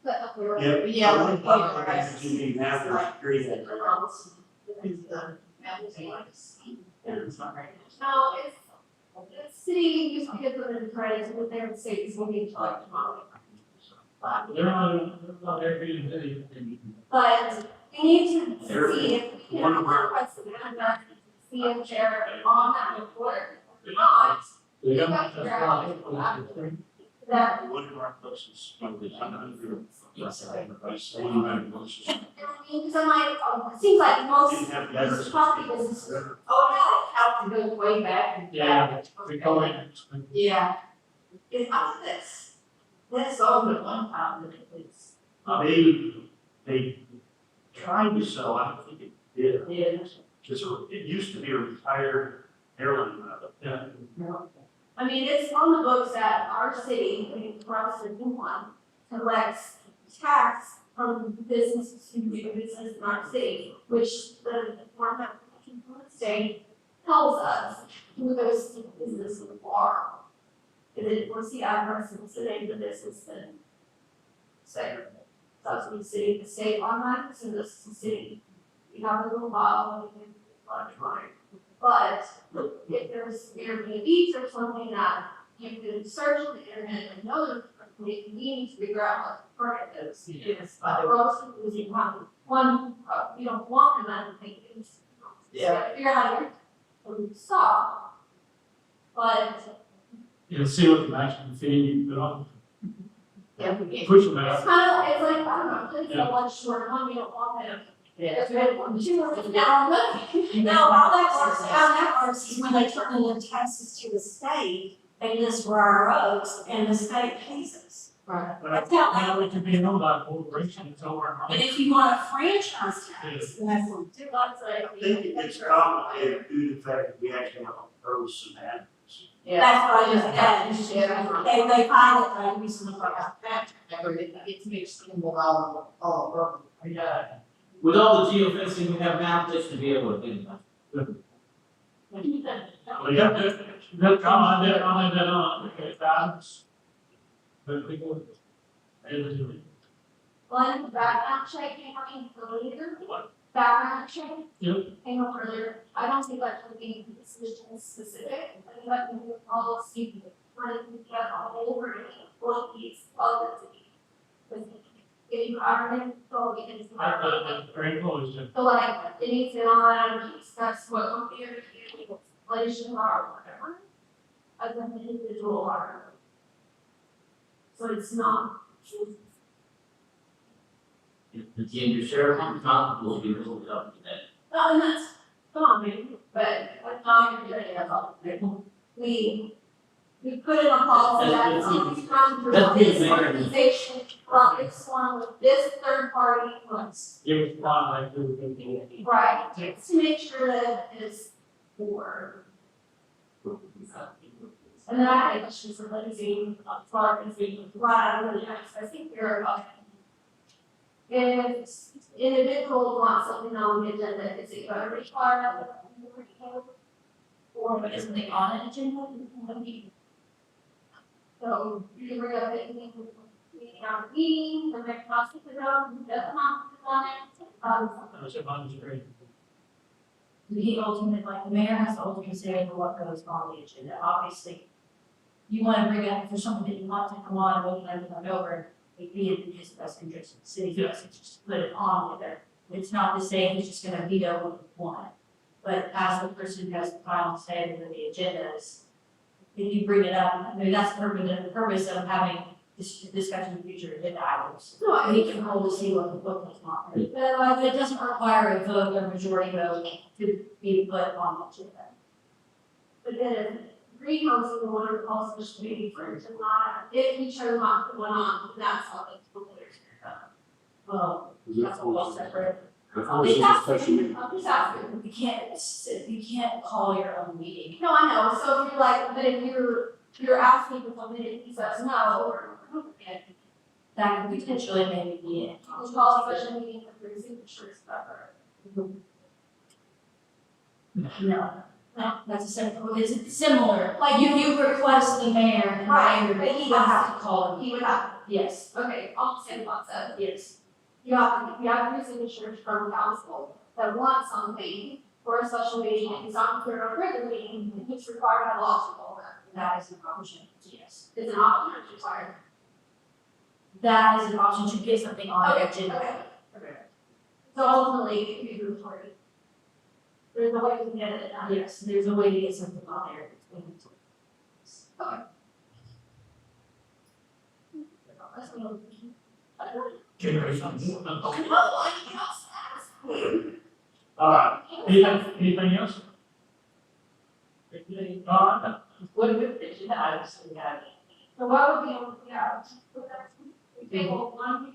But, Yeah. Yeah, I like, like that you need to have those created. No, it's, the city used to give them the credit, but their states will be like tomorrow. They're not Airbnb. But we need to see if we can request an address, see if they're on that report or not. They got that's right. That, One of our places, like the because I'm like, it seems like most didn't have the address. these property businesses, have to go way back. Yeah, we call it. yeah. Is how about this? That's all the one time that it's. They tried to sell, I don't think it did. Yeah. It used to be a retired airline pilot. Yeah. I mean, it's on the books that our city, I mean, Charleston, one, collects tax from businesses who do business in our city, which the Department of State tells us who those businesses are. If it was the address and the name of the business, then say, that's the city, the state online, so this is the city. You have a little file, and you can electronic. But if there's Airbnbs or something that you can search on the internet and know them, we need to figure out what the permit is. Yes, Or else we're losing one, you don't want them, I don't think it's. Yeah. Figure out how to stop. But You'll see what the maximum fee you put on. Yeah, we get. Push them it's out. kind of, it's like, I don't know, it's a one short one, we don't want them. Yeah. If we had one, two, or down, No, how that works is when they turn in their taxes to the state, they list Briaroaks and the state pays us. Right. But now we can be owned by a corporation, it's over our But money. if you want a franchise tax, then that's what. two lots of. I think it's complicated due to the fact that we actually have to propose some addresses. That's what I just said. They find it by using the Briaroaks. It's mixed in with all of them. Yeah. With all the geofencing we have now, they should be able to do that. Well, yeah, I'll have that on, okay, balance. But we go. And do it. One, background check came up earlier. What? Background check. Yep. Came up earlier. I don't think that's looking position specific. I think that can be a policy, trying to get all over any employees of the city. With getting hiring, so we can. Very close to. So like, it needs to be on, discuss what computer, legislation or whatever. As an individual or. So it's not. The your sheriff will be really up to that. No, and that's fine, but that's not your idea about it. We put in a policy that somebody's trying to That's this good, man. organization, well, this one with this third party influence. Give us one, like, we were gonna do. Right, it's to make sure that it's for. And then I had questions for Lindsay, as far as the, I think we're, if individuals want something on the agenda, is it gonna require? Or isn't it on an agenda? So you can bring up anything, our meeting, the next hospital, doesn't have on it. That's a bunch of great. The ultimate, like, the mayor has the ultimate say over what goes on the agenda. Obviously, you want to bring it up for something that you want to come on, and we can come over, it be in his best interest, the city's best interest, to put it on there. It's not to say he's just gonna veto what you want, but as the person who has the final say over the agendas, if you bring it up, I mean, that's the purpose of having this discussion in future agenda items. No, I We can hold to see what goes on. But it doesn't require a vote or majority vote to be put on the agenda. But then greenhouse is the one who also should be for to not, if we chose not to put one on, then that's how it's completely. Well, that's a whole separate. I'm just asking, I'm just asking. You can't call your own meeting. No, I know, so if you're like, but if you're asking for something and he says no, or, that could potentially maybe be it. We'll call a special meeting with 3 signatures, No, that's a similar, it's similar, like you request the mayor, and the Right, mayor, but he would has have to call him. He would have, Yes, okay, I'll say what's up. yes, You have 3 signatures from council that want something for a special meeting, and it's not for a regular meeting, and it's required by law to follow that. that is an option, yes. It's an option, it's required. That is an option to get something on the Okay, agenda. okay. So ultimately, it could be reported. There's no way to get it done. Yes, there's a way to get something on there. That's what I'm thinking. All right, anything else? All right, What if it's, you know, so we have, So what would be, yeah. Table 1.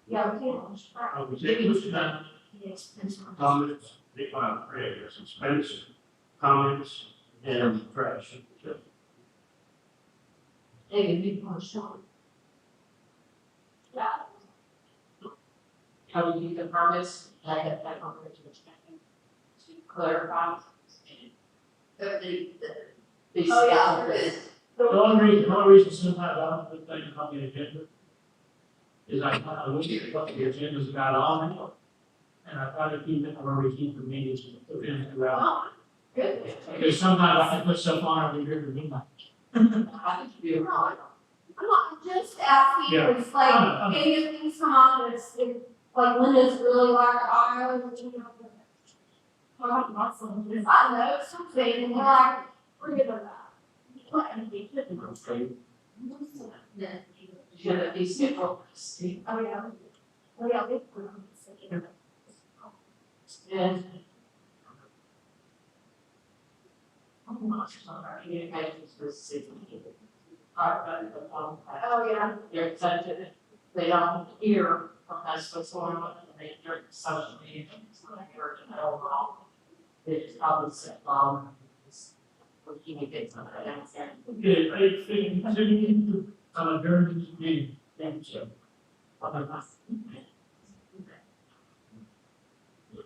Yeah, we can. we take this tonight. Yes, that's fine. Comments, suspense, comments, and trash. David, you want to show? Yeah. How do you confirm this? I get that on the to clarify. These- Oh, yeah, there is. The only reason sometimes I don't put things on the agenda is I kind of look at what the agenda's got on it. And I try to keep it where we keep the meetings throughout. Oh, good. Because sometimes I can put stuff on every year to midnight. I think you. No, I'm not just asking, Yeah. it's like, any of things come on, it's like Linda's really like, I was, you know. I don't know, something, and we're like, we're good with that. Should it be scheduled? Oh, yeah. Oh, yeah, we. And. Communications with city. Oh, yeah. They're sensitive, they don't hear from us what's going on, and they during social media, it's not here to know all. They just probably sit long. We communicate something else. Okay, continue, during this meeting, thank you, sir.